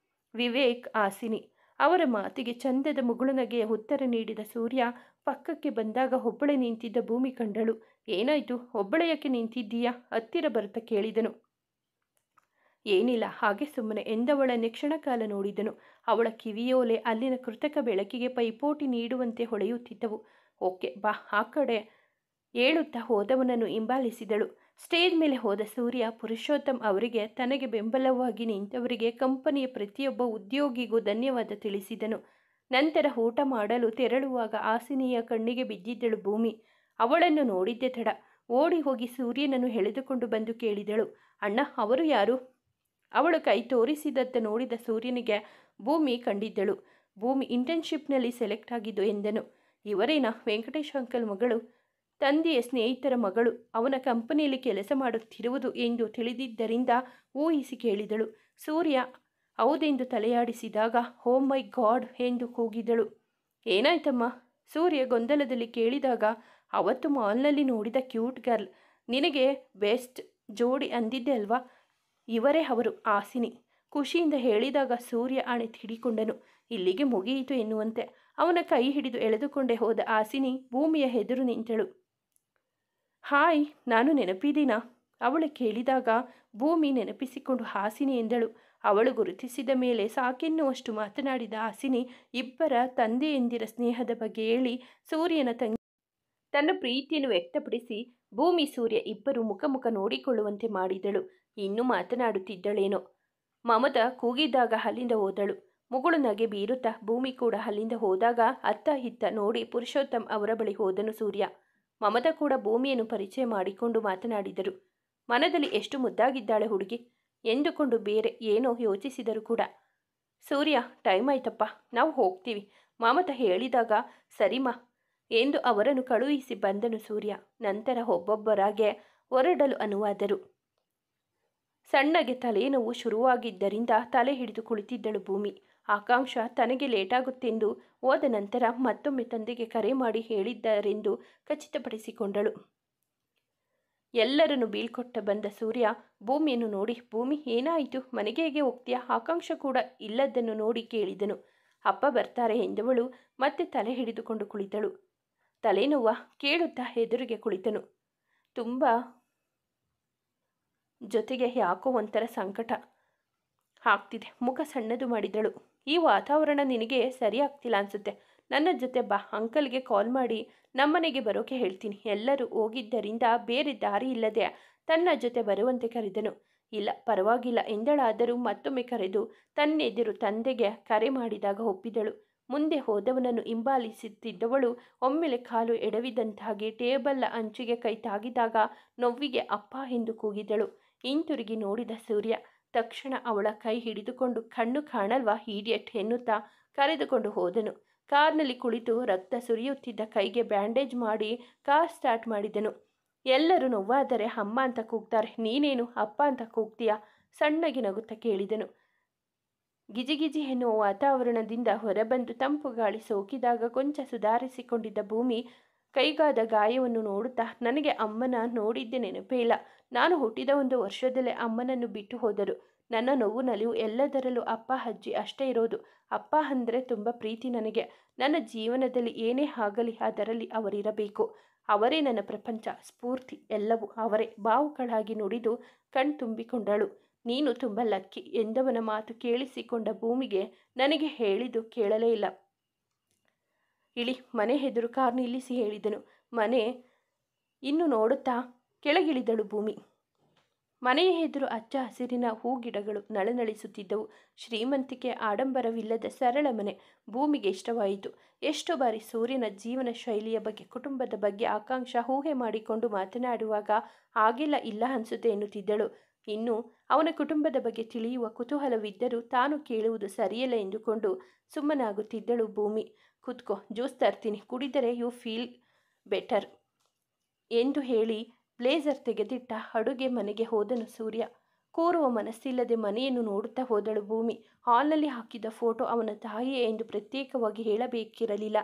ವಿವೇಕ್, ಹಾಸಿನಿ. ಅವರ ಮಾತಿಗೆ ಚಂದದ ಮುಗುಳುನಗೆಯ ಉತ್ತರ ನೀಡಿದ ಸೂರ್ಯ ಪಕ್ಕಕ್ಕೆ ಬಂದಾಗ ಒಬ್ಬಳೆ ನಿಂತಿದ್ದ ಭೂಮಿ ಕಂಡಳು. ಏನಾಯ್ತು, ಒಬ್ಬಳೆ ಯಾಕೆ ನಿಂತಿದ್ದೀಯಾ, ಹತ್ತಿರ ಬರುತ್ತಾ ಕೇಳಿದನು. ಏನಿಲ್ಲ, ಹಾಗೆ ಸುಮ್ಮನೆ ಎಂದವಳನ್ನೇ ಕ್ಷಣಕಾಲ ನೋಡಿದನು. ಅವಳ ಕಿವಿಯೋಲೆ ಅಲ್ಲಿನ ಕೃತಕ ಬೆಳಕಿಗೆ ಪೈಪೋಟಿ ನೀಡುವಂತೆ ಹೊಳೆಯುತ್ತಿದ್ದವು. ಓಕೆ ಬಾ, ಆ ಕಡೆ ಹೇಳುತ್ತಾ ಹೋದವನನ್ನು ಹಿಂಬಾಲಿಸಿದಳು. ಸ್ಟೇಜ್ ಮೇಲೆ ಹೋದ ಸೂರ್ಯ ಪುರುಷೋತ್ತಮ್ ಅವರಿಗೆ, ತನಗೆ ಬೆಂಬಲವಾಗಿ ನಿಂತವರಿಗೆ, ಕಂಪನಿಯ ಪ್ರತಿಯೊಬ್ಬ ಉದ್ಯೋಗಿಗೂ ಧನ್ಯವಾದ ತಿಳಿಸಿದನು. ನಂತರ ಊಟ ಮಾಡಲು ತೆರಳುವಾಗ ಹಾಸಿನಿಯ ಕಣ್ಣಿಗೆ ಬಿದ್ದಿದ್ದಳು ಭೂಮಿ. ಅವಳನ್ನು ನೋಡಿದ್ದೆ ತಡ. ಓಡಿ ಹೋಗಿ ಸೂರ್ಯನನ್ನು ಎಳೆದುಕೊಂಡು ಬಂದು ಕೇಳಿದಳು, ಅಣ್ಣ, ಅವರು ಯಾರು? ಅವಳು ಕೈ ತೋರಿಸಿದತ್ತ ನೋಡಿದ ಸೂರ್ಯನಿಗೆ ಭೂಮಿ ಕಂಡಿದ್ದಳು. ಭೂಮಿ ಇಂಟರ್ನ್ಶಿಪ್ನಲ್ಲಿ ಸೆಲೆಕ್ಟ್ ಆಗಿದ್ದು ಎಂದನು. ಇವರೇನಾ ವೆಂಕಟೇಶ್ ಅಂಕಲ್ ಮಗಳು? ತಂದೆಯ ಸ್ನೇಹಿತರ ಮಗಳು, ಅವನ ಕಂಪನಿಯಲ್ಲಿ ಕೆಲಸ ಮಾಡುತ್ತಿರುವುದು ಎಂದು ತಿಳಿದಿದ್ದರಿಂದ ಊಹಿಸಿ ಕೇಳಿದಳು. ಸೂರ್ಯ ಹೌದೆಂದು ತಲೆಯಾಡಿಸಿದಾಗ, ಓ ಮೈ ಗಾಡ್ ಎಂದು ಕೂಗಿದಳು. ಏನಾಯ್ತಮ್ಮ? ಸೂರ್ಯ ಗೊಂದಲದಲ್ಲಿ ಕೇಳಿದಾಗ, ಅವತ್ತು ಮಾಲ್ನಲ್ಲಿ ನೋಡಿದ ಕ್ಯೂಟ್ ಗರ್ಲ್, ನಿನಗೆ ಬೆಸ್ಟ್ ಜೋಡಿ ಅಂದಿದ್ದೆ ಅಲ್ವಾ, ಇವರೇ ಅವರು, ಹಾಸಿನಿ. ಖುಷಿಯಿಂದ ಹೇಳಿದಾಗ ಸೂರ್ಯ ಆಣೆ ಹಿಡಿಕೊಂಡನು. ಇಲ್ಲಿಗೆ ಮುಗಿಯಿತು ಎನ್ನುವಂತೆ ಅವನ ಕೈ ಹಿಡಿದು ಎಳೆದುಕೊಂಡೇ ಹೋದ ಹಾಸಿನಿ ಭೂಮಿಯ ಎದುರು ನಿಂತಳು. ಹಾಯ್, ನಾನು ನೆನಪಿದ್ದೀನಾ? ಅವಳು ಕೇಳಿದಾಗ ಭೂಮಿ ನೆನಪಿಸಿಕೊಂಡು ಹಾಸಿನಿ ಎಂದಳು. ಅವಳು ಗುರುತಿಸಿದ ಮೇಲೆ ಸಾಕೆನ್ನುವಷ್ಟು ಮಾತನಾಡಿದ ಹಾಸಿನಿ ಇಬ್ಬರ ತಂದೆಯಂದಿರ ಸ್ನೇಹದ ಬಗ್ಗೆ ಹೇಳಿ ಸೂರ್ಯನ ತಂಗಿ ತನ್ನ ಪ್ರೀತಿಯನ್ನು ವ್ಯಕ್ತಪಡಿಸಿ ಭೂಮಿ ಸೂರ್ಯ ಇಬ್ಬರು ಮುಖ ಮುಖ ನೋಡಿಕೊಳ್ಳುವಂತೆ ಮಾಡಿದಳು. ಇನ್ನೂ ಮಾತನಾಡುತ್ತಿದ್ದಳೇನೋ. ಮಮತಾ ಕೂಗಿದಾಗ ಅಲ್ಲಿಂದ ಹೋದಳು. ಮುಗುಳು ನಗೆ ಬೀರುತ್ತಾ ಭೂಮಿ ಕೂಡ ಅಲ್ಲಿಂದ ಹೋದಾಗ ಅತ್ತ ಇತ್ತ ನೋಡಿ ಪುರುಷೋತ್ತಮ್ ಅವರ ಬಳಿ ಹೋದನು ಸೂರ್ಯ. ಮಮತಾ ಕೂಡ ಭೂಮಿಯನ್ನು ಪರಿಚಯ ಮಾಡಿಕೊಂಡು ಮಾತನಾಡಿದರು. ಮನದಲ್ಲಿ ಎಷ್ಟು ಮುದ್ದಾಗಿದ್ದಾಳೆ ಹುಡುಗಿ, ಎಂದುಕೊಂಡು ಬೇರೆ ಏನೋ ಯೋಚಿಸಿದರು ಕೂಡ. ಸೂರ್ಯ, ಟೈಮ್ ಆಯ್ತಪ್ಪ, ನಾವು ಹೋಗ್ತೀವಿ. ಮಮತಾ ಹೇಳಿದಾಗ ಸರಿಮಾ ಎಂದು ಅವರನ್ನು ಕಳುಹಿಸಿ ಬಂದನು ಸೂರ್ಯ. ನಂತರ ಒಬ್ಬೊಬ್ಬರಾಗೆ ಹೊರಡಲು ಅನುವಾದರು. ಸಣ್ಣಗೆ ತಲೆನೋವು ಶುರುವಾಗಿದ್ದರಿಂದ ತಲೆ ಹಿಡಿದು ಕುಳಿತಿದ್ದಳು ಭೂಮಿ. ಆಕಾಂಕ್ಷ ತನಗೆ ಲೇಟಾಗುತ್ತೆಂದು ಹೋದ ನಂತರ ಮತ್ತೊಮ್ಮೆ ತಂದೆಗೆ ಕರೆ ಮಾಡಿ ಹೇಳಿದ್ದಾರೆಂದು ಖಚಿತಪಡಿಸಿಕೊಂಡಳು. ಎಲ್ಲರನ್ನು ಬೀಳ್ಕೊಟ್ಟ ಬಂದ ಸೂರ್ಯ ಭೂಮಿಯನ್ನು ನೋಡಿ, ಭೂಮಿ ಏನಾಯಿತು, ಮನೆಗೆ ಹೇಗೆ ಹೋಗ್ತೀಯಾ? ಆಕಾಂಕ್ಷ ಕೂಡ ಇಲ್ಲದನ್ನು ನೋಡಿ ಕೇಳಿದನು. ಅಪ್ಪ ಬರ್ತಾರೆ ಎಂದವಳು ಮತ್ತೆ ತಲೆ ಹಿಡಿದುಕೊಂಡು ಕುಳಿತಳು. ತಲೆನೋವ ಕೇಳುತ್ತಾ ಎದುರಿಗೆ ಕುಳಿತನು. ತುಂಬ ಜೊತೆಗೆ ಯಾಕೋ ಒಂಥರ ಸಂಕಟ ಆಗ್ತಿದೆ. ಮುಖ ಸಣ್ಣದು ಮಾಡಿದಳು. ಈ ವಾತಾವರಣ ನಿನಗೆ ಸರಿ ಆಗ್ತಿಲ್ಲ ಅನ್ಸುತ್ತೆ. ನನ್ನ ಜೊತೆ ಬಾ, ಅಂಕಲ್ಗೆ ಕಾಲ್ ಮಾಡಿ ನಮ್ಮನೆಗೆ ಬರೋಕೆ ಹೇಳ್ತೀನಿ. ಎಲ್ಲರೂ ಹೋಗಿದ್ದರಿಂದ ಬೇರೆ ದಾರಿ ಇಲ್ಲದೆ ತನ್ನ ಜೊತೆ ಬರುವಂತೆ ಕರೆದನು. ಇಲ್ಲ ಪರವಾಗಿಲ್ಲ ಎಂದಳಾದರೂ ಮತ್ತೊಮ್ಮೆ ಕರೆದು ತನ್ನೆದುರು ತಂದೆಗೆ ಕರೆ ಮಾಡಿದಾಗ ಒಪ್ಪಿದಳು. ಮುಂದೆ ಹೋದವನನ್ನು ಹಿಂಬಾಲಿಸುತ್ತಿದ್ದವಳು ಒಮ್ಮೆಲೆ ಕಾಲು ಎಡವಿದಂತಾಗಿ ಟೇಬಲ್ ಅಂಚಿಗೆ ಕೈ ತಾಗಿದಾಗ ನೋವಿಗೆ ಅಪ್ಪ ಎಂದು ಕೂಗಿದಳು. ಹಿಂತಿರುಗಿ ನೋಡಿದ ಸೂರ್ಯ ತಕ್ಷಣ ಅವಳ ಕೈ ಹಿಡಿದುಕೊಂಡು ಕಣ್ಣು ಕಾಣಲ್ವಾ ಈಡಿಯಟ್ ಎನ್ನುತ್ತಾ ಕರೆದುಕೊಂಡು ಹೋದನು. ಕಾರ್ನಲ್ಲಿ ಕುಳಿತು ರಕ್ತ ಸುರಿಯುತ್ತಿದ್ದ ಕೈಗೆ ಬ್ಯಾಂಡೇಜ್ ಮಾಡಿ ಕಾರ್ ಸ್ಟಾರ್ಟ್ ಮಾಡಿದನು. ಎಲ್ಲರೂ ನೋವಾದರೆ ಅಮ್ಮ ಅಂತ ಕೂಗ್ತಾರೆ, ನೀನೇನು ಅಪ್ಪ ಅಂತ ಕೂಗ್ತೀಯಾ? ಸಣ್ಣಗೆ ನಗುತ್ತಾ ಕೇಳಿದನು. ಗಿಜಿಗಿಜಿ ಎನ್ನುವ ವಾತಾವರಣದಿಂದ ಹೊರಬಂದು ತಂಪು ಗಾಳಿ ಸೋಕಿದಾಗ ಕೊಂಚ ಸುಧಾರಿಸಿಕೊಂಡಿದ್ದ ಭೂಮಿ ಕೈಗಾದ ಗಾಯವನ್ನು ನೋಡುತ್ತಾ, ನನಗೆ ಅಮ್ಮನ ನೋಡಿದ್ದೆ ನೆನಪೇ ಇಲ್ಲ. ನಾನು ಹುಟ್ಟಿದ 1 ವರ್ಷದಲ್ಲೇ ಅಮ್ಮನನ್ನು ಬಿಟ್ಟು ಹೋದರು. ನನ್ನ ನೋವು ನಲಿವು ಎಲ್ಲದರಲ್ಲೂ ಅಪ್ಪ ಅಜ್ಜಿ ಅಷ್ಟೇ ಇರೋದು. ಅಪ್ಪ ಅಂದರೆ ತುಂಬ ಪ್ರೀತಿ ನನಗೆ. ನನ್ನ ಜೀವನದಲ್ಲಿ ಏನೇ ಆಗಲಿ ಅದರಲ್ಲಿ ಅವರಿರಬೇಕು. ಅವರೇ ನನ್ನ ಪ್ರಪಂಚ, ಸ್ಫೂರ್ತಿ, ಎಲ್ಲವೂ ಅವರೇ. ಭಾವುಕಳಾಗಿ ನುಡಿದು ಕಣ್ತುಂಬಿಕೊಂಡಳು. ನೀನು ತುಂಬ ಲಕ್ಕಿ ಎಂದವನ ಮಾತು ಕೇಳಿಸಿಕೊಂಡ ಭೂಮಿಗೆ ನನಗೆ ಹೇಳಿದ್ದು ಕೇಳಲೇ ಇಲ್ಲ. ಇಳಿ, ಮನೆ ಎದುರು ಕಾರ್ ನಿಲ್ಲಿಸಿ ಹೇಳಿದನು. ಮನೆ ಇನ್ನು ನೋಡುತ್ತಾ ಕೆಳಗಿಳಿದಳು ಭೂಮಿ. ಮನೆಯ ಎದುರು ಹಚ್ಚ ಹಸಿರಿನ ಹೂಗಿಡಗಳು ನಳನಳಿಸುತ್ತಿದ್ದವು. ಶ್ರೀಮಂತಿಕೆ ಆಡಂಬರವಿಲ್ಲದ ಸರಳ ಮನೆ. ಭೂಮಿಗೆ ಇಷ್ಟವಾಯಿತು. ಎಷ್ಟು ಬಾರಿ ಸೂರ್ಯನ ಜೀವನ ಶೈಲಿಯ ಬಗ್ಗೆ, ಕುಟುಂಬದ ಬಗ್ಗೆ ಆಕಾಂಕ್ಷ ಊಹೆ ಮಾಡಿಕೊಂಡು ಮಾತನಾಡುವಾಗ ಹಾಗೆಲ್ಲ ಇಲ್ಲ ಅನಿಸುತ್ತೆ ಎನ್ನುತ್ತಿದ್ದಳು. ಇನ್ನು ಅವನ ಕುಟುಂಬದ ಬಗ್ಗೆ ತಿಳಿಯುವ ಕುತೂಹಲವಿದ್ದರೂ ತಾನು ಕೇಳುವುದು ಸರಿಯಲ್ಲ ಎಂದುಕೊಂಡು ಸುಮ್ಮನಾಗುತ್ತಿದ್ದಳು ಭೂಮಿ. ಕೂತ್ಕೋ, ಜ್ಯೂಸ್ ತರ್ತೀನಿ, ಕುಡಿದರೆ ಯು ಫೀಲ್ ಬೆಟರ್ ಎಂದು ಹೇಳಿ ಬ್ಲೇಸರ್ ತೆಗೆದಿಟ್ಟ ಅಡುಗೆ ಮನೆಗೆ ಹೋದನು ಸೂರ್ಯ. ಕೂರುವ ಮನಸ್ಸಿಲ್ಲದೆ ಮನೆಯನ್ನು ನೋಡುತ್ತಾ ಹೋದಳು ಭೂಮಿ. ಹಾಲ್ನಲ್ಲಿ ಹಾಕಿದ್ದ ಫೋಟೋ ಅವನ ತಾಯಿಯೇ ಎಂದು ಪ್ರತ್ಯೇಕವಾಗಿ ಹೇಳಬೇಕಿರಲಿಲ್ಲ.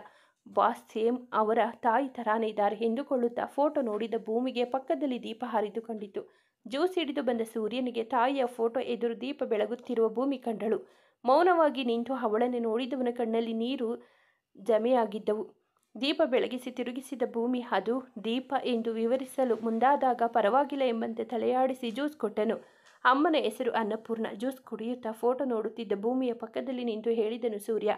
ಬಾಸ್ ಸೇಮ್ ಅವರ ತಾಯಿ ತರಾನೇ ಇದ್ದಾರೆ ಎಂದುಕೊಳ್ಳುತ್ತಾ ಫೋಟೋ ನೋಡಿದ ಭೂಮಿಗೆ ಪಕ್ಕದಲ್ಲಿ ದೀಪ ಹಾರಿದು ಕಂಡಿತು. ಜ್ಯೂಸ್ ಹಿಡಿದು ಬಂದ ಸೂರ್ಯನಿಗೆ ತಾಯಿಯ ಫೋಟೋ ಎದುರು ದೀಪ ಬೆಳಗುತ್ತಿರುವ ಭೂಮಿ ಕಂಡಳು. ಮೌನವಾಗಿ ನಿಂತು ಅವಳನ್ನು ನೋಡಿದವನ ಕಣ್ಣಲ್ಲಿ ನೀರು ಜಮೆಯಾಗಿದ್ದವು. ದೀಪ ಬೆಳಗಿಸಿ ತಿರುಗಿಸಿದ ಭೂಮಿ ಅದು ದೀಪ ಎಂದು ವಿವರಿಸಲು ಮುಂದಾದಾಗ ಪರವಾಗಿಲ್ಲ ಎಂಬಂತೆ ತಲೆಯಾಡಿಸಿ ಜ್ಯೂಸ್ ಕೊಟ್ಟನು. ಅಮ್ಮನ ಹೆಸರು ಅನ್ನಪೂರ್ಣ. ಜ್ಯೂಸ್ ಕುಡಿಯುತ್ತಾ ಫೋಟೋ ನೋಡುತ್ತಿದ್ದ ಭೂಮಿಯ ಪಕ್ಕದಲ್ಲಿ ನಿಂತು ಹೇಳಿದನು ಸೂರ್ಯ.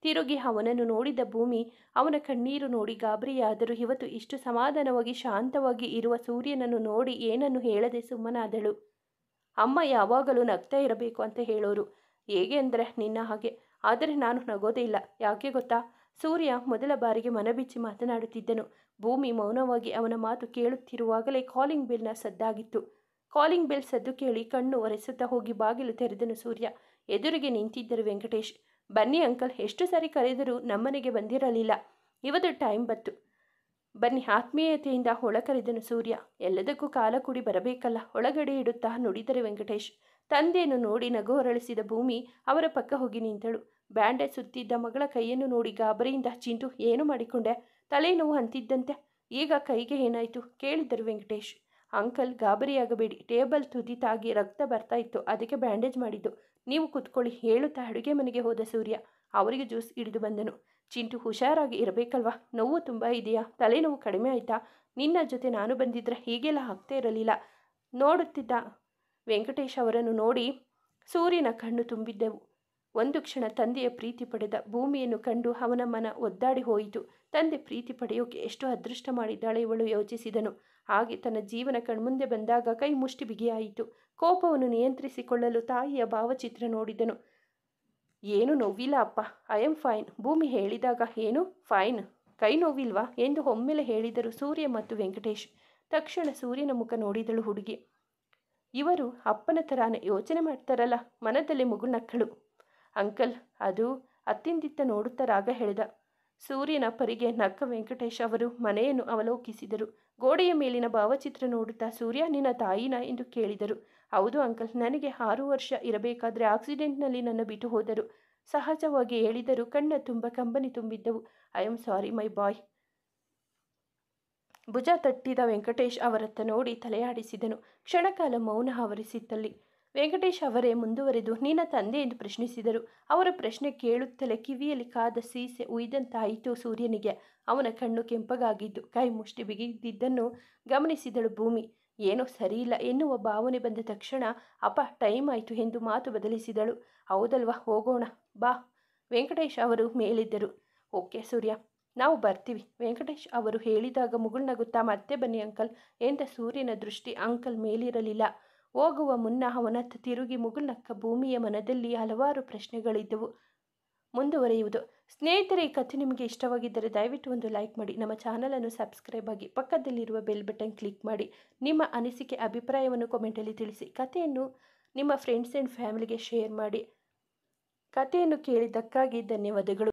ತಿರುಗಿ ಅವನನ್ನು ನೋಡಿದ ಭೂಮಿ ಅವನ ಕಣ್ಣೀರು ನೋಡಿ ಗಾಬರಿಯಾದರೂ ಇವತ್ತು ಇಷ್ಟು ಸಮಾಧಾನವಾಗಿ ಶಾಂತವಾಗಿ ಇರುವ ಸೂರ್ಯನನ್ನು ನೋಡಿ ಏನನ್ನು ಹೇಳದೆ ಸುಮ್ಮನಾದಳು. ಅಮ್ಮ ಯಾವಾಗಲೂ ನಗ್ತಾ ಇರಬೇಕು ಅಂತ ಹೇಳೋರು. ಹೇಗೆ ಅಂದರೆ ನಿನ್ನ ಹಾಗೆ. ಆದರೆ ನಾನು ನಗೋದೇ ಇಲ್ಲ. ಯಾಕೆ ಗೊತ್ತಾ? ಸೂರ್ಯ ಮೊದಲ ಬಾರಿಗೆ ಮನಬಿಚ್ಚಿ ಮಾತನಾಡುತ್ತಿದ್ದನು. ಭೂಮಿ ಮೌನವಾಗಿ ಅವನ ಮಾತು ಕೇಳುತ್ತಿರುವಾಗಲೇ ಕಾಲಿಂಗ್ ಬೆಲ್ನ ಸದ್ದಾಗಿತ್ತು. ಕಾಲಿಂಗ್ ಬೆಲ್ ಸದ್ದು ಕೇಳಿ ಕಣ್ಣು ಒರೆಸುತ್ತಾ ಹೋಗಿ ಬಾಗಿಲು ತೆರೆದನು ಸೂರ್ಯ. ಎದುರಿಗೆ ನಿಂತಿದ್ದರು ವೆಂಕಟೇಶ್. ಬನ್ನಿ ಅಂಕಲ್, ಎಷ್ಟು ಸಾರಿ ಕರೆದರೂ ನಮ್ಮನೆಗೆ ಬಂದಿರಲಿಲ್ಲ. ಇವತ್ತು ಟೈಮ್ ಬಂತು, ಬನ್ನಿ ಆತ್ಮೀಯತೆಯಿಂದ ಒಳಕರೆದನು ಸೂರ್ಯ. ಎಲ್ಲದಕ್ಕೂ ಕಾಲ ಕೂಡಿ ಬರಬೇಕಲ್ಲ, ಒಳಗಡೆ ಇಡುತ್ತಾ ನುಡಿದರೆ ವೆಂಕಟೇಶ್. ತಂದೆಯನ್ನು ನೋಡಿ ನಗು ಹೊರಳಿಸಿದ ಭೂಮಿ ಅವರ ಪಕ್ಕ ಹೋಗಿ ನಿಂತಳು. ಬ್ಯಾಂಡೇಜ್ ಸುತ್ತಿದ್ದ ಮಗಳ ಕೈಯನ್ನು ನೋಡಿ ಗಾಬರಿಯಿಂದ, ಚಿಂಟು ಏನು ಮಾಡಿಕೊಂಡೆ? ತಲೆನೋವು ಅಂತಿದ್ದಂತೆ, ಈಗ ಕೈಗೆ ಏನಾಯಿತು ಕೇಳಿದರು ವೆಂಕಟೇಶ್. ಅಂಕಲ್ ಗಾಬರಿಯಾಗಬೇಡಿ, ಟೇಬಲ್ ತುದಿ ತಾಗಿ ರಕ್ತ ಬರ್ತಾ ಇತ್ತು, ಅದಕ್ಕೆ ಬ್ಯಾಂಡೇಜ್ ಮಾಡಿದ್ದು. ನೀವು ಕೂತ್ಕೊಳ್ಳಿ ಹೇಳುತ್ತಾ ಅಡುಗೆ ಮನೆಗೆ ಹೋದ ಸೂರ್ಯ ಅವರಿಗೆ ಜ್ಯೂಸ್ ಹಿಡಿದು ಬಂದನು. ಚಿಂಟು ಹುಷಾರಾಗಿ ಇರಬೇಕಲ್ವಾ? ನೋವು ತುಂಬ ಇದೆಯಾ? ತಲೆನೋವು ಕಡಿಮೆ ಆಯಿತಾ? ನಿನ್ನ ಜೊತೆ ನಾನು ಬಂದಿದ್ರೆ ಹೀಗೆಲ್ಲ ಆಗ್ತಾ ಇರಲಿಲ್ಲ. ನೋಡುತ್ತಿದ್ದ ವೆಂಕಟೇಶ್ ಅವರನ್ನು ನೋಡಿ ಸೂರ್ಯನ ಕಣ್ಣು ತುಂಬಿದ್ದವು. ಒಂದು ಕ್ಷಣ ತಂದೆಯ ಪ್ರೀತಿ ಪಡೆದ ಭೂಮಿಯನ್ನು ಕಂಡು ಅವನ ಮನ ಒದ್ದಾಡಿ ಹೋಯಿತು. ತಂದೆ ಪ್ರೀತಿ ಪಡೆಯೋಕೆ ಎಷ್ಟು ಅದೃಷ್ಟ ಮಾಡಿದ್ದಾಳೆ ಇವಳು ಯೋಚಿಸಿದನು. ಹಾಗೆ ತನ್ನ ಜೀವನ ಕಣ್ಮುಂದೆ ಬಂದಾಗ ಕೈ ಮುಷ್ಟಿ ಬಿಗಿಯಾಯಿತು. ಕೋಪವನ್ನು ನಿಯಂತ್ರಿಸಿಕೊಳ್ಳಲು ತಾಯಿಯ ಭಾವಚಿತ್ರ ನೋಡಿದನು. ಏನು ನೋವಿಲ್ಲ ಅಪ್ಪ, ಐ ಆಮ್ ಫೈನ್. ಭೂಮಿ ಹೇಳಿದಾಗ ಏನು ಫೈನ್, ಕೈ ನೋವಿಲ್ವಾ ಎಂದು ಒಮ್ಮೆಲೆ ಹೇಳಿದರು ಸೂರ್ಯ ಮತ್ತು ವೆಂಕಟೇಶ್. ತಕ್ಷಣ ಸೂರ್ಯನ ಮುಖ ನೋಡಿದಳು ಹುಡುಗಿ. ಇವರು ಅಪ್ಪನ ಥರಾನೇ ಯೋಚನೆ ಮಾಡ್ತಾರಲ್ಲ, ಮನದಲ್ಲಿ ಮುಗುಳ್ನಕ್ಕಳು. ಅಂಕಲ್, ಅದು ಅತ್ತಿಂದಿತ್ತ ನೋಡುತ್ತಾ ರಾಗ ಹೇಳಿದ. ಸೂರ್ಯನ ಪರಿಗೆ ನಕ್ಕ ವೆಂಕಟೇಶ್ ಅವರು ಮನೆಯನ್ನು ಅವಲೋಕಿಸಿದರು. ಗೋಡೆಯ ಮೇಲಿನ ಭಾವಚಿತ್ರ ನೋಡುತ್ತಾ, ಸೂರ್ಯ ನಿನ್ನ ತಾಯಿನಾ ಎಂದು ಕೇಳಿದರು. ಹೌದು ಅಂಕಲ್, ನನಗೆ 6 ವರ್ಷ ಇರಬೇಕಾದ್ರೆ ಆಕ್ಸಿಡೆಂಟ್ನಲ್ಲಿ ನನ್ನ ಬಿಟ್ಟು ಹೋದರು. ಸಹಜವಾಗಿ ಹೇಳಿದರು. ಕಣ್ಣ ತುಂಬ ಕಂಬನಿ ತುಂಬಿದ್ದವು. ಐ ಆಮ್ ಸಾರಿ ಮೈ ಬಾಯ್. ಭುಜ ತಟ್ಟಿದ ವೆಂಕಟೇಶ್ ಅವರತ್ತ ನೋಡಿ ತಲೆಯಾಡಿಸಿದನು. ಕ್ಷಣಕಾಲ ಮೌನ ಆವರಿಸಿತ್ತಲ್ಲಿ. ವೆಂಕಟೇಶ್ ಅವರೇ ಮುಂದುವರೆದು, ನಿನ್ನ ತಂದೆ ಎಂದು ಪ್ರಶ್ನಿಸಿದರು. ಅವರ ಪ್ರಶ್ನೆ ಕೇಳುತ್ತಲೇ ಕಿವಿಯಲ್ಲಿ ಕಾದ ಸೀಸೆ ಉಯ್ದಂತಾಯಿತು ಸೂರ್ಯನಿಗೆ. ಅವನ ಕಣ್ಣು ಕೆಂಪಗಾಗಿದ್ದು, ಕೈ ಮುಷ್ಟಿ ಬಿಗಿದಿದ್ದನ್ನು ಗಮನಿಸಿದಳು ಭೂಮಿ. ಏನೋ ಸರಿಯಿಲ್ಲ ಎನ್ನುವ ಭಾವನೆ ಬಂದ ತಕ್ಷಣ, ಅಪ್ಪ ಟೈಮ್ ಆಯಿತು ಎಂದು ಮಾತು ಬದಲಿಸಿದಳು. ಹೌದಲ್ವಾ, ಹೋಗೋಣ ಬಾ. ವೆಂಕಟೇಶ್ ಅವರು ಮೇಲಿದ್ದರು. ಓಕೆ ಸೂರ್ಯ, ನಾವು ಬರ್ತೀವಿ. ವೆಂಕಟೇಶ್ ಅವರು ಹೇಳಿದಾಗ ಮುಗುಳ್ನಗುತ್ತಾ, ಮತ್ತೆ ಬನ್ನಿ ಅಂಕಲ್ ಎಂದ ಸೂರ್ಯನ ದೃಷ್ಟಿ ಅಂಕಲ್ ಮೇಲಿರಲಿಲ್ಲ. ಹೋಗುವ ಮುನ್ನ ಅವನತ್ತ ತಿರುಗಿ ಮುಗುಳ್ನಕ್ಕ ಭೂಮಿಯ ಮನದಲ್ಲಿ ಹಲವಾರು ಪ್ರಶ್ನೆಗಳಿದ್ದವು. ಮುಂದುವರಿಯುವುದು. ಸ್ನೇಹಿತರೆ, ಈ ಕಥೆ ನಿಮಗೆ ಇಷ್ಟವಾಗಿದ್ದರೆ ದಯವಿಟ್ಟು ಒಂದು ಲೈಕ್ ಮಾಡಿ, ನಮ್ಮ ಚಾನಲನ್ನು ಸಬ್ಸ್ಕ್ರೈಬ್ ಆಗಿ, ಪಕ್ಕದಲ್ಲಿರುವ ಬೆಲ್ ಬಟನ್ ಕ್ಲಿಕ್ ಮಾಡಿ. ನಿಮ್ಮ ಅನಿಸಿಕೆ ಅಭಿಪ್ರಾಯವನ್ನು ಕಾಮೆಂಟಲ್ಲಿ ತಿಳಿಸಿ. ಕಥೆಯನ್ನು ನಿಮ್ಮ ಫ್ರೆಂಡ್ಸ್ ಆ್ಯಂಡ್ ಫ್ಯಾಮಿಲಿಗೆ ಶೇರ್ ಮಾಡಿ. ಕಥೆಯನ್ನು ಕೇಳಿದ್ದಕ್ಕಾಗಿ ಧನ್ಯವಾದಗಳು.